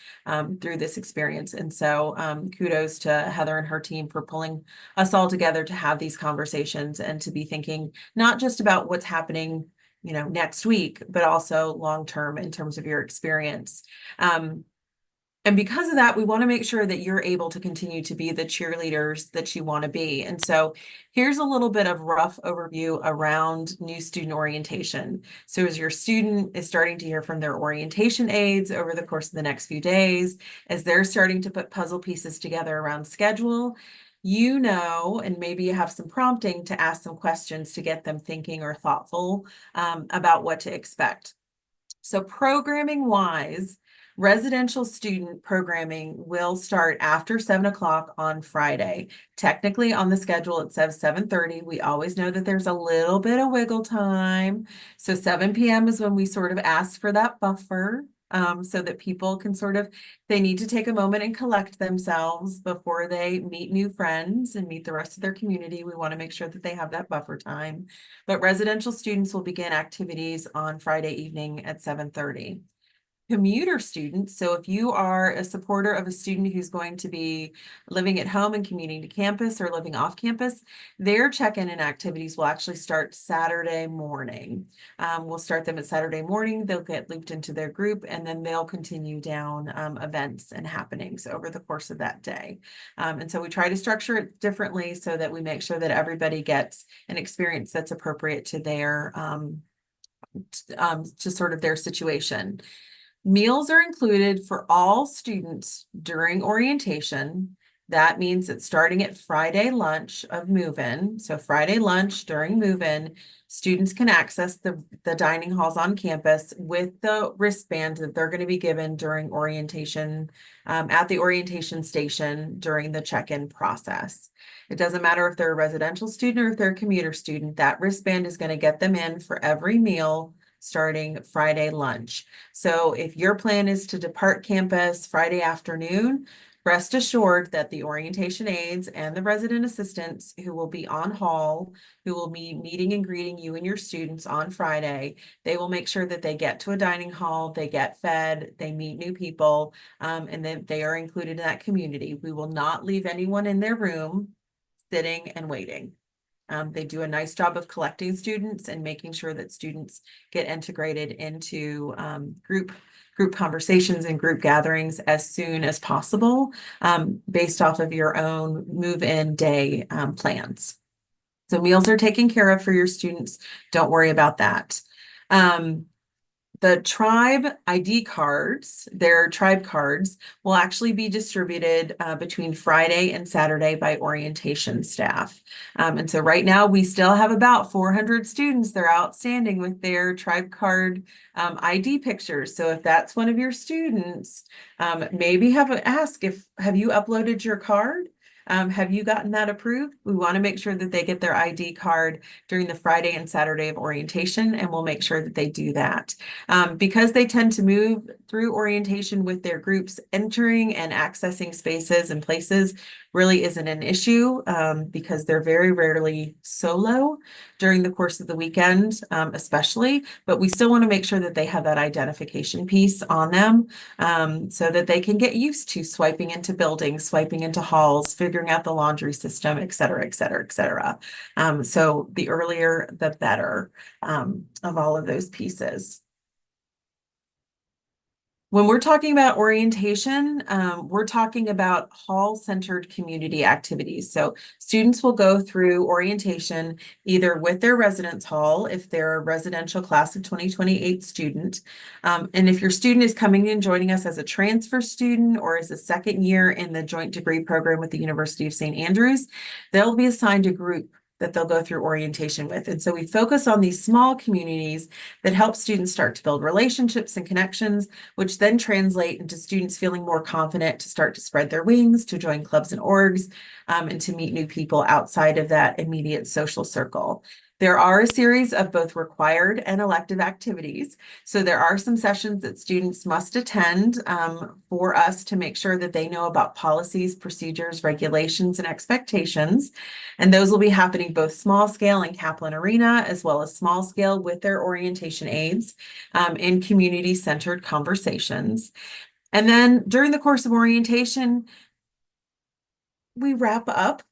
through this experience. And so kudos to Heather and her team for pulling us all together to have these conversations and to be thinking not just about what's happening, next week, but also long-term in terms of your experience. And because of that, we want to make sure that you're able to continue to be the cheerleaders that you want to be. And so here's a little bit of rough overview around new student orientation. So as your student is starting to hear from their orientation aides over the course of the next few days, as they're starting to put puzzle pieces together around schedule, and maybe you have some prompting to ask some questions to get them thinking or thoughtful about what to expect. So programming wise, residential student programming will start after 7 o'clock on Friday. Technically on the schedule, it says 7:30. We always know that there's a little bit of wiggle time. So 7 p.m. is when we sort of ask for that buffer. So that people can they need to take a moment and collect themselves before they meet new friends and meet the rest of their community. We want to make sure that they have that buffer time. But residential students will begin activities on Friday evening at 7:30. Commuter students, so if you are a supporter of a student who's going to be living at home and commuting to campus or living off campus, their check-in and activities will actually start Saturday morning. We'll start them at Saturday morning. They'll get looped into their group, and then they'll continue down events and happenings over the course of that day. And so we try to structure it differently so that we make sure that everybody gets an experience that's appropriate to their to sort of their situation. Meals are included for all students during orientation. That means that starting at Friday lunch of move-in, so Friday lunch during move-in, students can access the dining halls on campus with the wristband that they're going to be given during orientation at the orientation station during the check-in process. It doesn't matter if they're a residential student or if they're a commuter student, that wristband is going to get them in for every meal starting Friday lunch. So if your plan is to depart campus Friday afternoon, rest assured that the orientation aides and the resident assistants who will be on hall, who will be meeting and greeting you and your students on Friday, they will make sure that they get to a dining hall, they get fed, they meet new people, and then they are included in that community. We will not leave anyone in their room sitting and waiting. They do a nice job of collecting students and making sure that students get integrated into group conversations and group gatherings as soon as possible, based off of your own move-in day plans. So meals are taken care of for your students. Don't worry about that. The tribe ID cards, their tribe cards, will actually be distributed between Friday and Saturday by orientation staff. And so right now we still have about 400 students that are outstanding with their tribe card ID pictures. So if that's one of your students, maybe ask have you uploaded your card? Have you gotten that approved? We want to make sure that they get their ID card during the Friday and Saturday of orientation, and we'll make sure that they do that. Because they tend to move through orientation with their groups, entering and accessing spaces and places really isn't an issue, because they're very rarely solo during the course of the weekend, especially, but we still want to make sure that they have that identification piece on them, so that they can get used to swiping into buildings, swiping into halls, figuring out the laundry system, et cetera, et cetera, et cetera. So the earlier, the better, of all of those pieces. When we're talking about orientation, we're talking about hall-centered community activities. So students will go through orientation either with their residence hall, if they're a residential class of 2028 student. And if your student is coming and joining us as a transfer student or as a second year in the joint degree program with the University of St. Andrews, they'll be assigned a group that they'll go through orientation with. And so we focus on these small communities that help students start to build relationships and connections, which then translate into students feeling more confident to start to spread their wings, to join clubs and orgs, and to meet new people outside of that immediate social circle. There are a series of both required and elective activities. So there are some sessions that students must attend for us to make sure that they know about policies, procedures, regulations, and expectations. And those will be happening both small scale in Kaplan Arena, as well as small scale with their orientation aides in community-centered conversations. And then during the course of orientation, we wrap up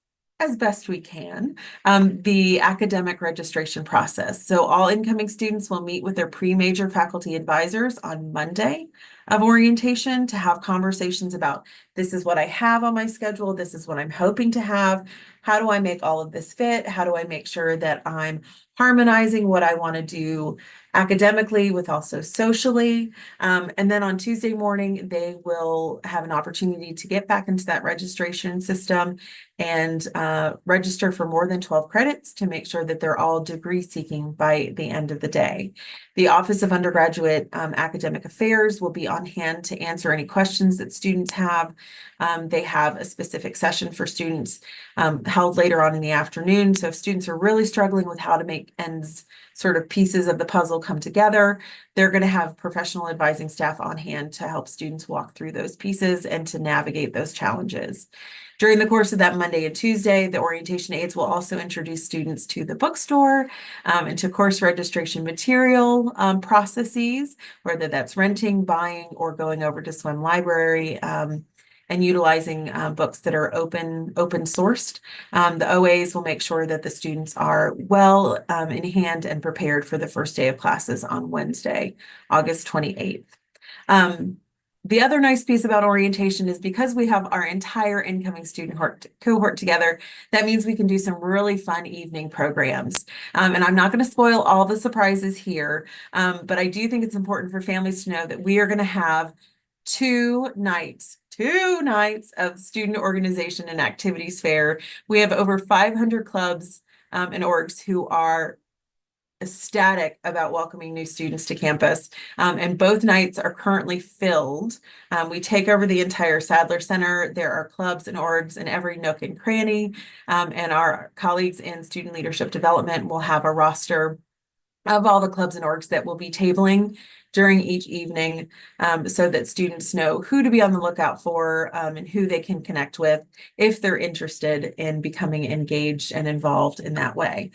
as best we can the academic registration process. So all incoming students will meet with their pre-major faculty advisors on Monday of orientation to have conversations about, this is what I have on my schedule, this is what I'm hoping to have, how do I make all of this fit, how do I make sure that I'm harmonizing what I want to do academically with also socially. And then on Tuesday morning, they will have an opportunity to get back into that registration system and register for more than 12 credits to make sure that they're all degree seeking by the end of the day. The Office of Undergraduate Academic Affairs will be on hand to answer any questions that students have. They have a specific session for students held later on in the afternoon. So if students are really struggling with how to make ends, sort of pieces of the puzzle come together, they're going to have professional advising staff on hand to help students walk through those pieces and to navigate those challenges. During the course of that Monday and Tuesday, the orientation aides will also introduce students to the bookstore and to course registration material processes, whether that's renting, buying, or going over to Swim Library and utilizing books that are open sourced. The OAs will make sure that the students are well in hand and prepared for the first day of classes on Wednesday, August 28th. The other nice piece about orientation is because we have our entire incoming student cohort together, that means we can do some really fun evening programs. And I'm not going to spoil all the surprises here, but I do think it's important for families to know that we are going to have two nights of student organization and activities fair. We have over 500 clubs and orgs who are ecstatic about welcoming new students to campus. And both nights are currently filled. We take over the entire Sadler Center. There are clubs and orgs in every nook and cranny. And our colleagues in student leadership development will have a roster of all the clubs and orgs that will be tabling during each evening, so that students know who to be on the lookout for, and who they can connect with if they're interested in becoming engaged and involved in that way.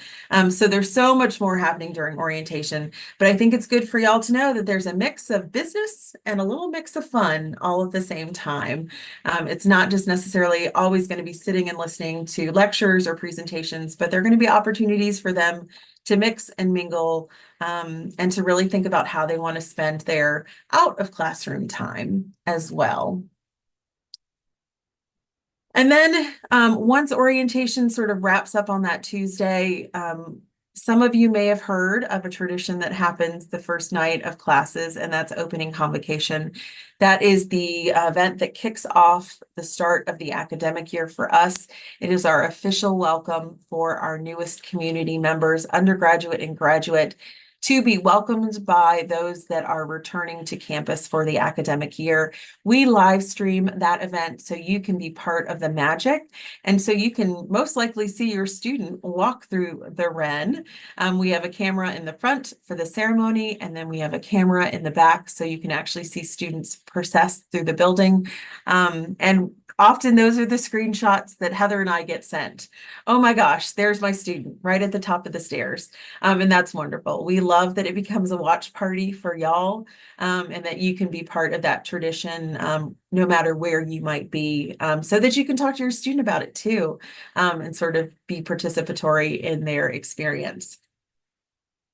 So there's so much more happening during orientation, but I think it's good for y'all to know that there's a mix of business and a little mix of fun all at the same time. It's not just necessarily always going to be sitting and listening to lectures or presentations, but there are going to be opportunities for them to mix and mingle, and to really think about how they want to spend their out of classroom time as well. And then once orientation sort of wraps up on that Tuesday, some of you may have heard of a tradition that happens the first night of classes, and that's opening convocation. That is the event that kicks off the start of the academic year for us. It is our official welcome for our newest community members, undergraduate and graduate, to be welcomed by those that are returning to campus for the academic year. We live stream that event so you can be part of the magic. And so you can most likely see your student walk through the Wren. We have a camera in the front for the ceremony, and then we have a camera in the back so you can actually see students process through the building. And often those are the screenshots that Heather and I get sent. Oh my gosh, there's my student right at the top of the stairs. And that's wonderful. We love that it becomes a watch party for y'all, and that you can be part of that tradition, no matter where you might be, so that you can talk to your student about it too, and sort of be participatory in their experience.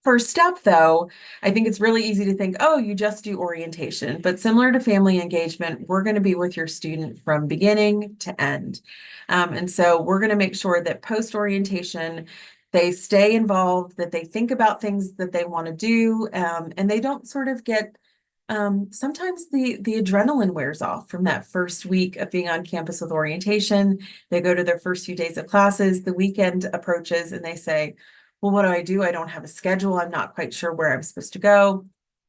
First step, though, I think it's really easy to think, oh, you just do orientation, but similar to family engagement, we're going to be with your student from beginning to end. And so we're going to make sure that post-orientation, they stay involved, that they think about things that they want to do, and they don't sort of get, sometimes the adrenaline wears off from that first week of being on campus with orientation. They go to their first few days of classes, the weekend approaches, and they say, well, what do I do? I don't have a schedule. I'm not quite sure where I'm supposed to go.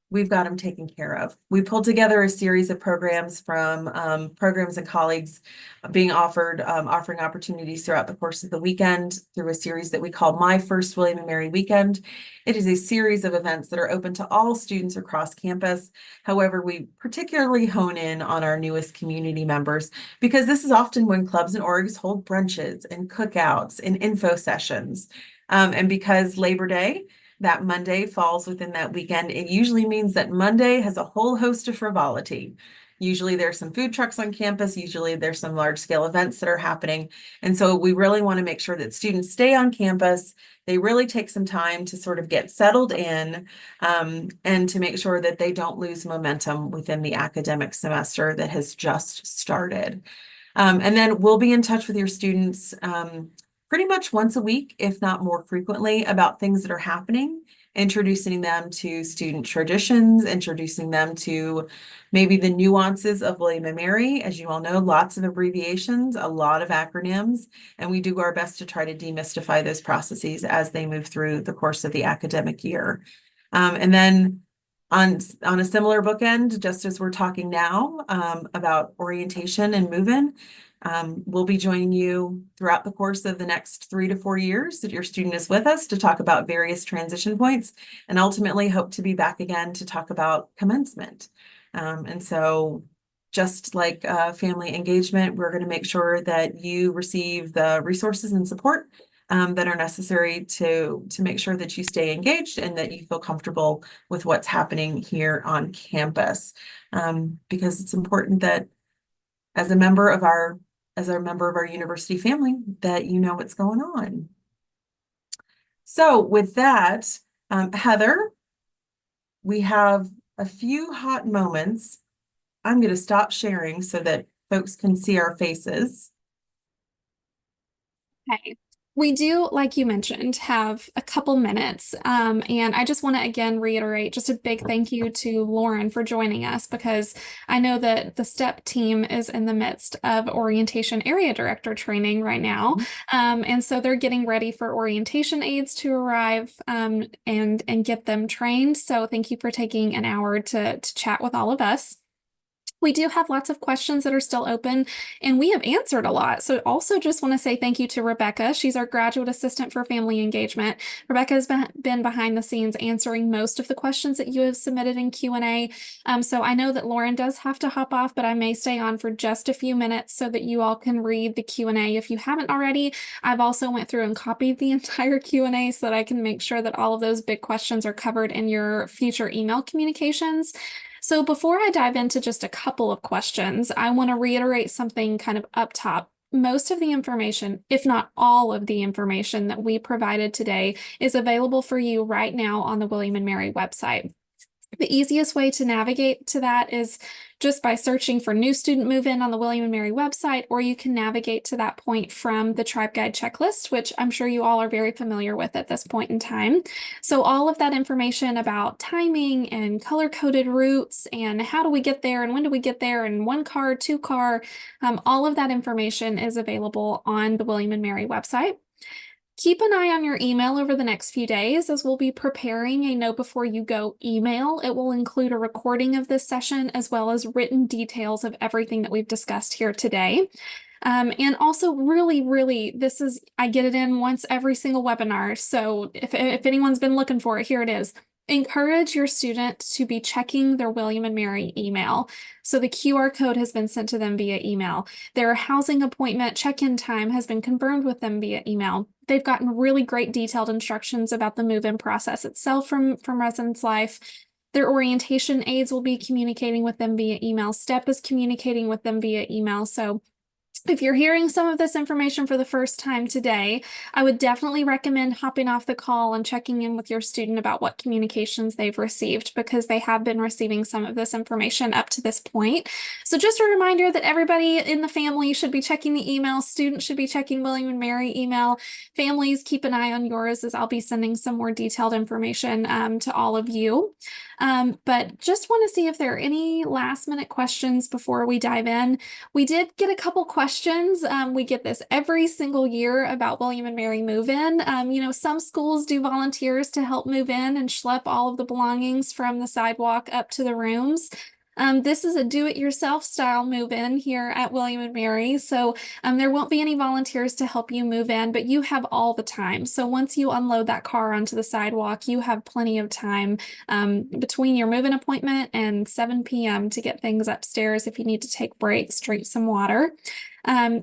We've got them taken care of. We pulled together a series of programs from programs and colleagues being offered, offering opportunities throughout the course of the weekend through a series that we call My First William and Mary Weekend. It is a series of events that are open to all students across campus. However, we particularly hone in on our newest community members because this is often when clubs and orgs hold brunches and cookouts and info sessions. And because Labor Day, that Monday falls within that weekend, it usually means that Monday has a whole host of frivolity. Usually there's some food trucks on campus. Usually there's some large scale events that are happening. And so we really want to make sure that students stay on campus. They really take some time to sort of get settled in, and to make sure that they don't lose momentum within the academic semester that has just started. And then we'll be in touch with your students, pretty much once a week, if not more frequently, about things that are happening, introducing them to student traditions, introducing them to maybe the nuances of William and Mary. As you all know, lots of abbreviations, a lot of acronyms, and we do our best to try to demystify those processes as they move through the course of the academic year. And then on a similar bookend, just as we're talking now, about orientation and move-in, we'll be joining you throughout the course of the next 3 to 4 years that your student is with us to talk about various transition points, and ultimately hope to be back again to talk about commencement. And so just like family engagement, we're going to make sure that you receive the resources and support that are necessary to make sure that you stay engaged and that you feel comfortable with what's happening here on campus. Because it's important that as a member of our university family, that you know what's going on. So with that, Heather, we have a few hot moments. I'm going to stop sharing so that folks can see our faces. Okay. We do, like you mentioned, have a couple minutes. And I just want to again reiterate just a big thank you to Lauren for joining us because I know that the STEP team is in the midst of orientation area director training right now. And so they're getting ready for orientation aides to arrive, and get them trained. So thank you for taking an hour to chat with all of us. We do have lots of questions that are still open, and we have answered a lot. So also just want to say thank you to Rebecca. She's our graduate assistant for family engagement. Rebecca has been behind the scenes answering most of the questions that you have submitted in Q&A. So I know that Lauren does have to hop off, but I may stay on for just a few minutes so that you all can read the Q&A if you haven't already. I've also went through and copied the entire Q&A so that I can make sure that all of those big questions are covered in your future email communications. So before I dive into just a couple of questions, I want to reiterate something kind of up top. Most of the information, if not all of the information that we provided today, is available for you right now on the William and Mary website. The easiest way to navigate to that is just by searching for new student move-in on the William and Mary website, or you can navigate to that point from the Tribe Guide checklist, which I'm sure you all are very familiar with at this point in time. So all of that information about timing and color-coded routes and how do we get there and when do we get there and one car, two car, all of that information is available on the William and Mary website. Keep an eye on your email over the next few days as we'll be preparing a Know Before You Go email. It will include a recording of this session as well as written details of everything that we've discussed here today. And also really, I get it in once every single webinar. So if anyone's been looking for it, here it is. Encourage your student to be checking their William and Mary email. So the QR code has been sent to them via email. Their housing appointment check-in time has been confirmed with them via email. They've gotten really great detailed instructions about the move-in process itself from Residence Life. Their orientation aides will be communicating with them via email. STEP is communicating with them via email. So if you're hearing some of this information for the first time today, I would definitely recommend hopping off the call and checking in with your student about what communications they've received, because they have been receiving some of this information up to this point. So just a reminder that everybody in the family should be checking the email. Students should be checking William and Mary email. Families, keep an eye on yours as I'll be sending some more detailed information to all of you. But just want to see if there are any last minute questions before we dive in. We did get a couple questions. We get this every single year about William and Mary move-in. Some schools do volunteers to help move in and schlep all of the belongings from the sidewalk up to the rooms. This is a do-it-yourself style move-in here at William and Mary. So there won't be any volunteers to help you move in, but you have all the time. So once you unload that car onto the sidewalk, you have plenty of time between your move-in appointment and 7 p.m. to get things upstairs if you need to take breaks, drink some water.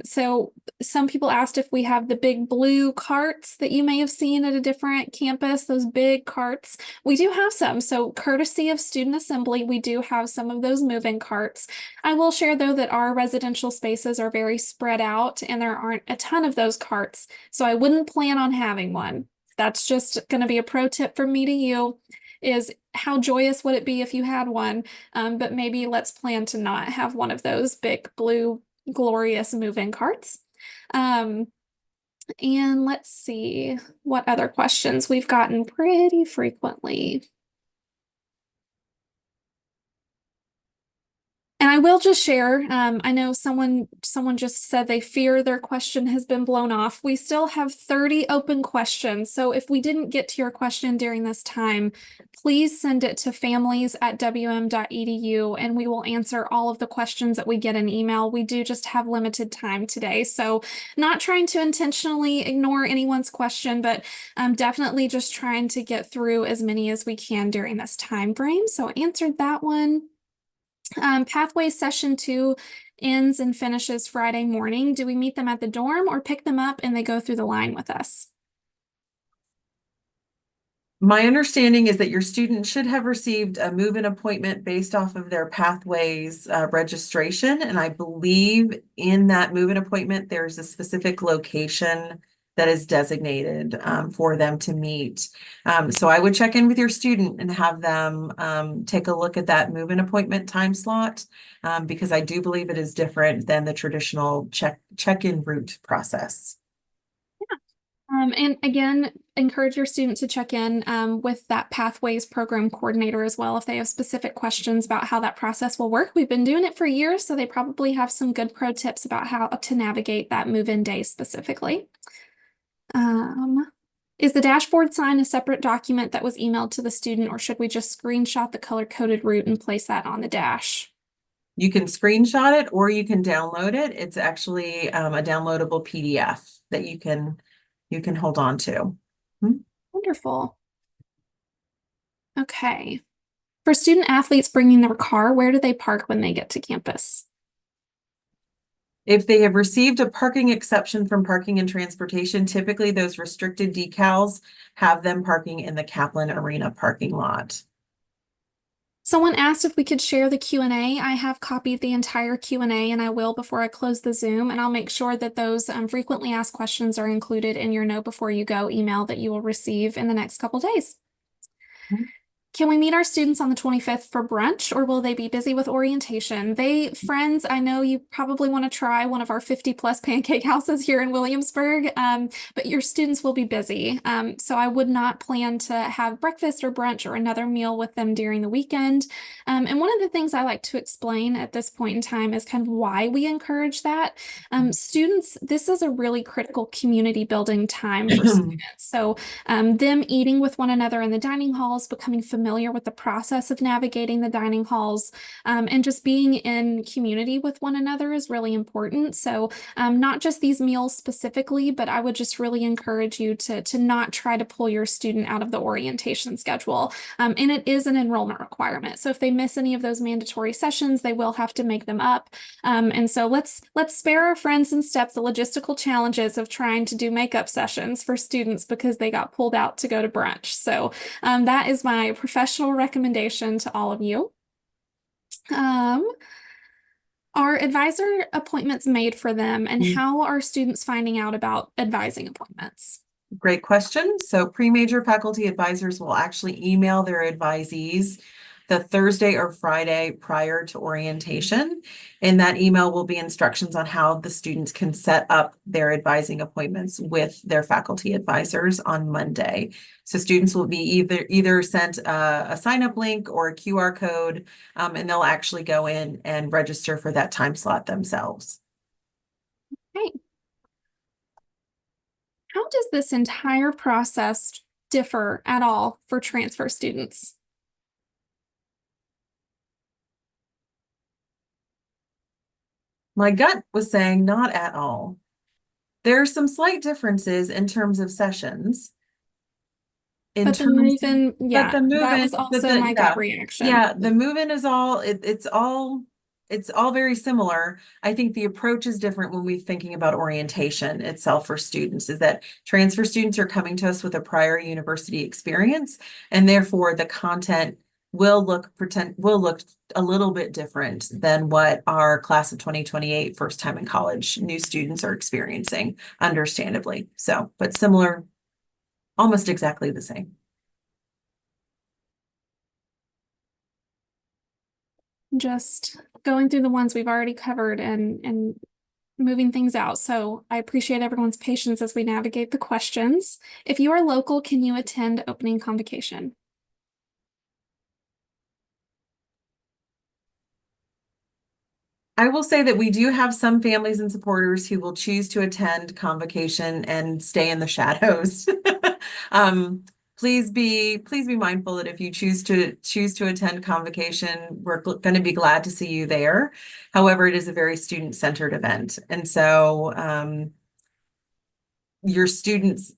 So some people asked if we have the big blue carts that you may have seen at a different campus, those big carts. We do have some. So courtesy of Student Assembly, we do have some of those move-in carts. I will share though that our residential spaces are very spread out and there aren't a ton of those carts. So I wouldn't plan on having one. That's just going to be a pro tip from me to you, is how joyous would it be if you had one? But maybe let's plan to not have one of those big blue glorious move-in carts. And let's see what other questions we've gotten pretty frequently. And I will just share, I know someone just said they fear their question has been blown off. We still have 30 open questions. So if we didn't get to your question during this time, please send it to families@wm.edu and we will answer all of the questions that we get in email. We do just have limited time today. So not trying to intentionally ignore anyone's question, but definitely just trying to get through as many as we can during this time frame. So answered that one. Pathways session 2 ends and finishes Friday morning. Do we meet them at the dorm or pick them up and they go through the line with us? My understanding is that your student should have received a move-in appointment based off of their Pathways registration. And I believe in that move-in appointment, there's a specific location that is designated for them to meet. So I would check in with your student and have them take a look at that move-in appointment time slot, because I do believe it is different than the traditional check-in route process. And again, encourage your student to check in with that Pathways program coordinator as well if they have specific questions about how that process will work. We've been doing it for years, so they probably have some good pro tips about how to navigate that move-in day specifically. Is the dashboard sign a separate document that was emailed to the student, or should we just screenshot the color-coded route and place that on the dash? You can screenshot it or you can download it. It's actually a downloadable PDF that you can hold on to. Hmm. Wonderful. Okay. For student athletes bringing their car, where do they park when they get to campus? If they have received a parking exception from parking and transportation, typically those restricted decals have them parking in the Kaplan Arena parking lot. Someone asked if we could share the Q&A. I have copied the entire Q&A and I will before I close the Zoom, and I'll make sure that those frequently asked questions are included in your know before you go email that you will receive in the next couple days. Can we meet our students on the 25th for brunch, or will they be busy with orientation? Friends, I know you probably want to try one of our 50+ pancake houses here in Williamsburg, but your students will be busy. So I would not plan to have breakfast or brunch or another meal with them during the weekend. And one of the things I like to explain at this point in time is kind of why we encourage that. Students, this is a really critical community building time for students. So them eating with one another in the dining halls, becoming familiar with the process of navigating the dining halls, and just being in community with one another is really important. So not just these meals specifically, but I would just really encourage you to not try to pull your student out of the orientation schedule. And it is an enrollment requirement. So if they miss any of those mandatory sessions, they will have to make them up. And so let's spare our friends and step the logistical challenges of trying to do makeup sessions for students because they got pulled out to go to brunch. So that is my professional recommendation to all of you. Are advisor appointments made for them, and how are students finding out about advising appointments? Great question. So pre-major faculty advisors will actually email their advisees the Thursday or Friday prior to orientation. In that email will be instructions on how the students can set up their advising appointments with their faculty advisors on Monday. So students will be either sent a sign-up link or a QR code, and they'll actually go in and register for that time slot themselves. Okay. How does this entire process differ at all for transfer students? My gut was saying not at all. There are some slight differences in terms of sessions. In But the terms, move-in, but yeah, the that move-in, was also my gut reaction. yeah, the move-in is all, it's all very similar. I think the approach is different when we're thinking about orientation itself for students, is that transfer students are coming to us with a prior university experience, and therefore the content will look a little bit different than what our class of 2028 first time in college new students are experiencing, understandably. So, but similar, almost exactly the same. Just going through the ones we've already covered and moving things out. So I appreciate everyone's patience as we navigate the questions. If you are local, can you attend opening convocation? I will say that we do have some families and supporters who will choose to attend convocation and stay in the shadows. Please be mindful that if you choose to attend convocation, we're going to be glad to see you there. However, it is a very student-centered event, and so your students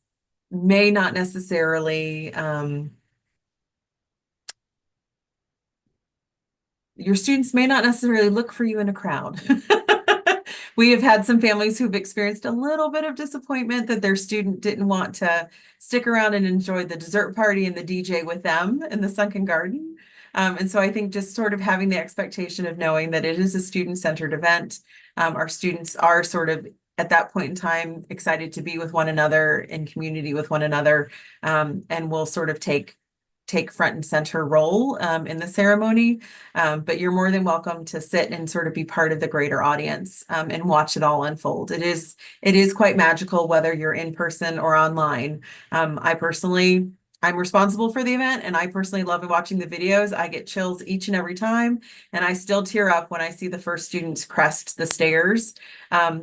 may not necessarily look for you in a crowd. We have had some families who've experienced a little bit of disappointment that their student didn't want to stick around and enjoy the dessert party and the DJ with them in the sunken garden. And so I think just sort of having the expectation of knowing that it is a student-centered event. Our students are sort of at that point in time excited to be with one another, in community with one another, and will sort of take front and center role in the ceremony. But you're more than welcome to sit and sort of be part of the greater audience and watch it all unfold. It is quite magical whether you're in person or online. I'm responsible for the event, and I personally love watching the videos. I get chills each and every time, and I still tear up when I see the first students crest the stairs,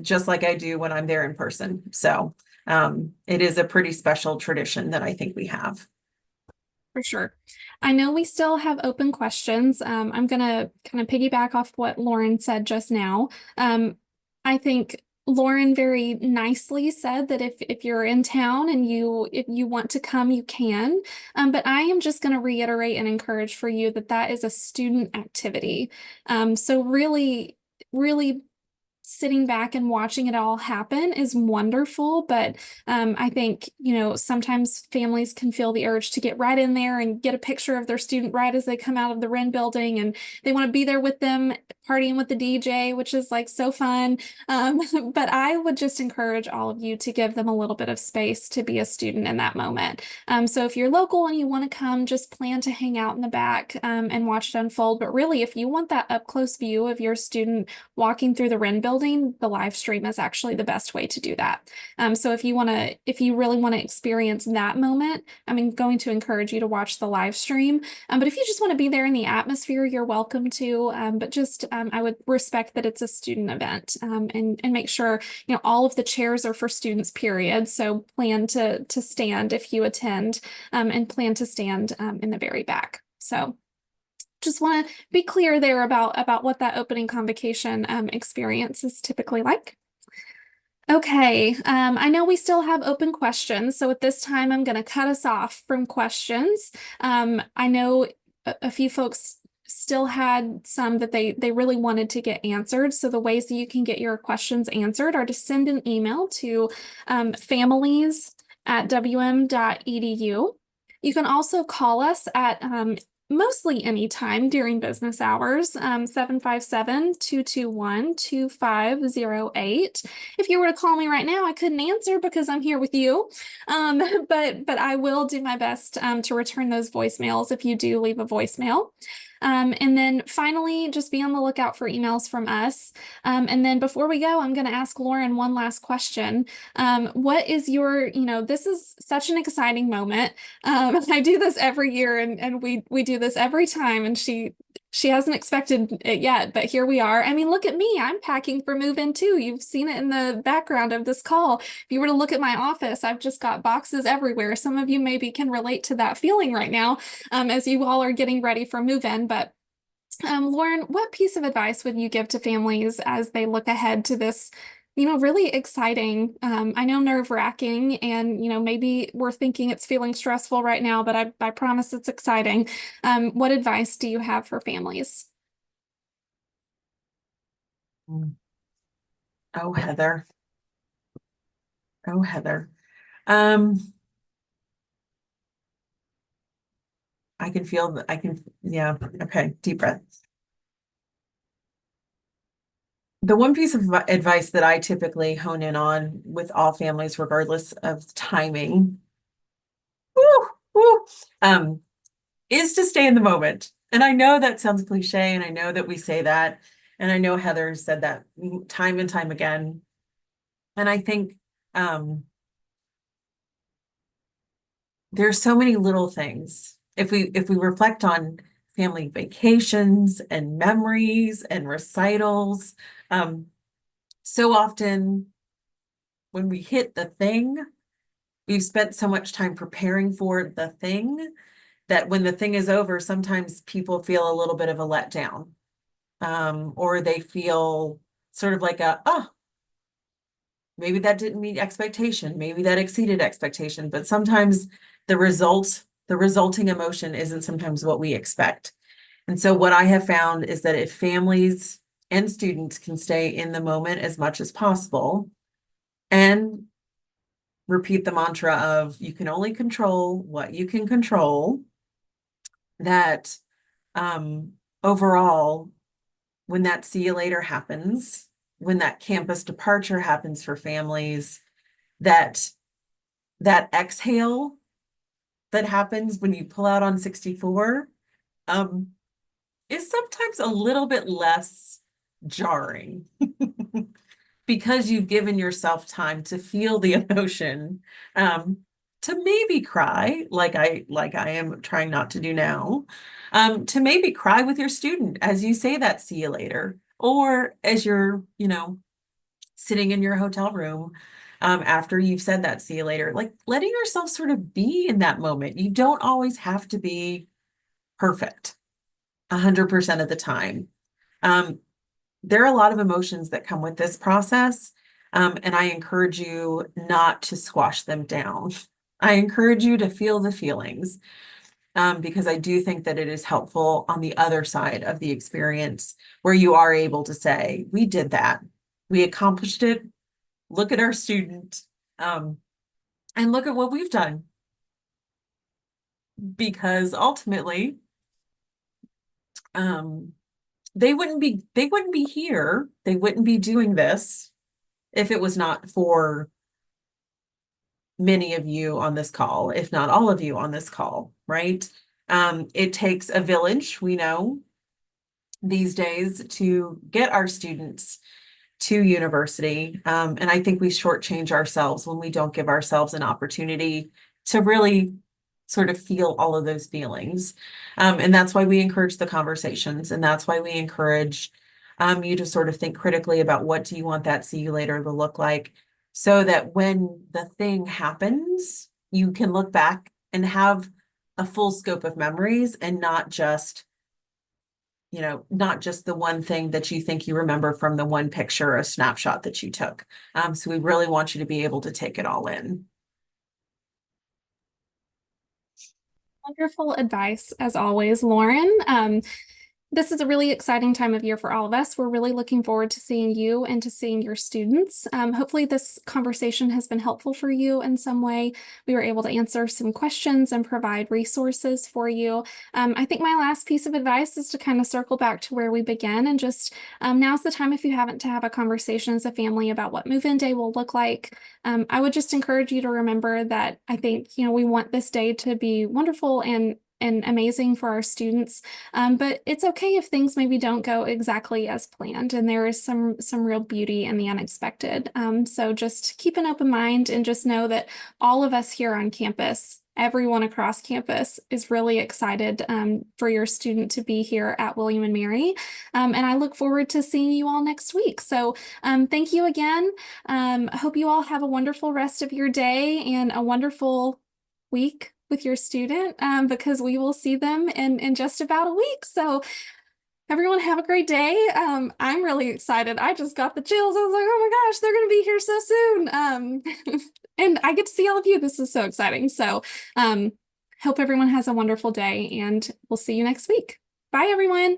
just like I do when I'm there in person. So it is a pretty special tradition that I think we have. For sure. I know we still have open questions. I'm gonna kind of piggyback off what Lauren said just now. I think Lauren very nicely said that if you're in town and if you want to come, you can. But I am just going to reiterate and encourage for you that that is a student activity. So really sitting back and watching it all happen is wonderful, but I think, sometimes families can feel the urge to get right in there and get a picture of their student right as they come out of the Wren building, and they want to be there with them, partying with the DJ, which is like so fun. Um, but I would just encourage all of you to give them a little bit of space to be a student in that moment. So if you're local and you want to come, just plan to hang out in the back and watch it unfold. But really, if you want that up close view of your student walking through the Wren building, the live stream is actually the best way to do that. So if you really want to experience that moment, I'm going to encourage you to watch the live stream. But if you just want to be there in the atmosphere, you're welcome to. But just I would respect that it's a student event, and make sure all of the chairs are for students. Period. So plan to stand if you attend, and plan to stand in the very back. So just want to be clear there about what that opening convocation experience is typically like. Okay, I know we still have open questions, so at this time I'm going to cut us off from questions. I know a few folks still had some that they really wanted to get answered. So the ways that you can get your questions answered are to send an email to families@wm.edu. You can also call us at mostly anytime during business hours, 757-221-2508. If you were to call me right now, I couldn't answer because I'm here with you. But I will do my best to return those voicemails if you do leave a voicemail. And then finally, just be on the lookout for emails from us. And then before we go, I'm going to ask Lauren one last question. What is this is such an exciting moment. I do this every year, and we do this every time, and she hasn't expected it yet, but here we are. I mean, look at me. I'm packing for move-in too. You've seen it in the background of this call. If you were to look at my office, I've just got boxes everywhere. Some of you maybe can relate to that feeling right now, as you all are getting ready for move-in. But Lauren, what piece of advice would you give to families as they look ahead to this, really exciting, I know nerve-wracking, and, maybe we're thinking it's feeling stressful right now, but I promise it's exciting. What advice do you have for families? Mm. Oh, Heather. Oh, Heather. Um, I can feel that yeah, okay, deep breath. The one piece of advice that I typically hone in on with all families, regardless of timing, woo, woo, um, is to stay in the moment. And I know that sounds cliche, and I know that we say that, and I know Heather said that time and time again. And I think there's so many little things. If we reflect on family vacations and memories and recitals, so often when we hit the thing, we've spent so much time preparing for the thing that when the thing is over, sometimes people feel a little bit of a letdown. Or they feel sort of like oh, maybe that didn't meet expectation, maybe that exceeded expectation, but sometimes the resulting emotion isn't sometimes what we expect. And so what I have found is that if families and students can stay in the moment as much as possible and repeat the mantra of you can only control what you can control, that overall, when that see you later happens, when that campus departure happens for families, that that exhale that happens when you pull out on 64 is sometimes a little bit less jarring because you've given yourself time to feel the emotion, to maybe cry like I am trying not to do now, to maybe cry with your student as you say that see you later, or as you're, sitting in your hotel room, after you've said that see you later, like letting yourself sort of be in that moment. You don't always have to be perfect 100% of the time. Um, there are a lot of emotions that come with this process, and I encourage you not to squash them down. I encourage you to feel the feelings, because I do think that it is helpful on the other side of the experience where you are able to say, we did that, we accomplished it, look at our student, um, and look at what we've done. Because ultimately, um, they wouldn't be here, they wouldn't be doing this if it was not for many of you on this call, if not all of you on this call, right? It takes a village, we know, these days to get our students to university. And I think we shortchange ourselves when we don't give ourselves an opportunity to really sort of feel all of those feelings. And that's why we encourage the conversations, and that's why we encourage you to sort of think critically about what do you want that see you later to look like, so that when the thing happens, you can look back and have a full scope of memories and not just not just the one thing that you think you remember from the one picture or snapshot that you took. So we really want you to be able to take it all in. Wonderful advice, as always, Lauren. This is a really exciting time of year for all of us. We're really looking forward to seeing you and to seeing your students. Hopefully, this conversation has been helpful for you in some way. We were able to answer some questions and provide resources for you. I think my last piece of advice is to kind of circle back to where we began and just now's the time, if you haven't, to have a conversation as a family about what move-in day will look like. I would just encourage you to remember that I think, we want this day to be wonderful and amazing for our students. But it's okay if things maybe don't go exactly as planned, and there is some real beauty in the unexpected. So just keep an open mind and just know that all of us here on campus, everyone across campus, is really excited for your student to be here at William and Mary. And I look forward to seeing you all next week. So thank you again. I hope you all have a wonderful rest of your day and a wonderful week with your student, because we will see them in just about a week. So everyone have a great day. I'm really excited. I just got the chills. I was like, oh my gosh, they're going to be here so soon. And I get to see all of you. This is so exciting. So hope everyone has a wonderful day, and we'll see you next week. Bye, everyone.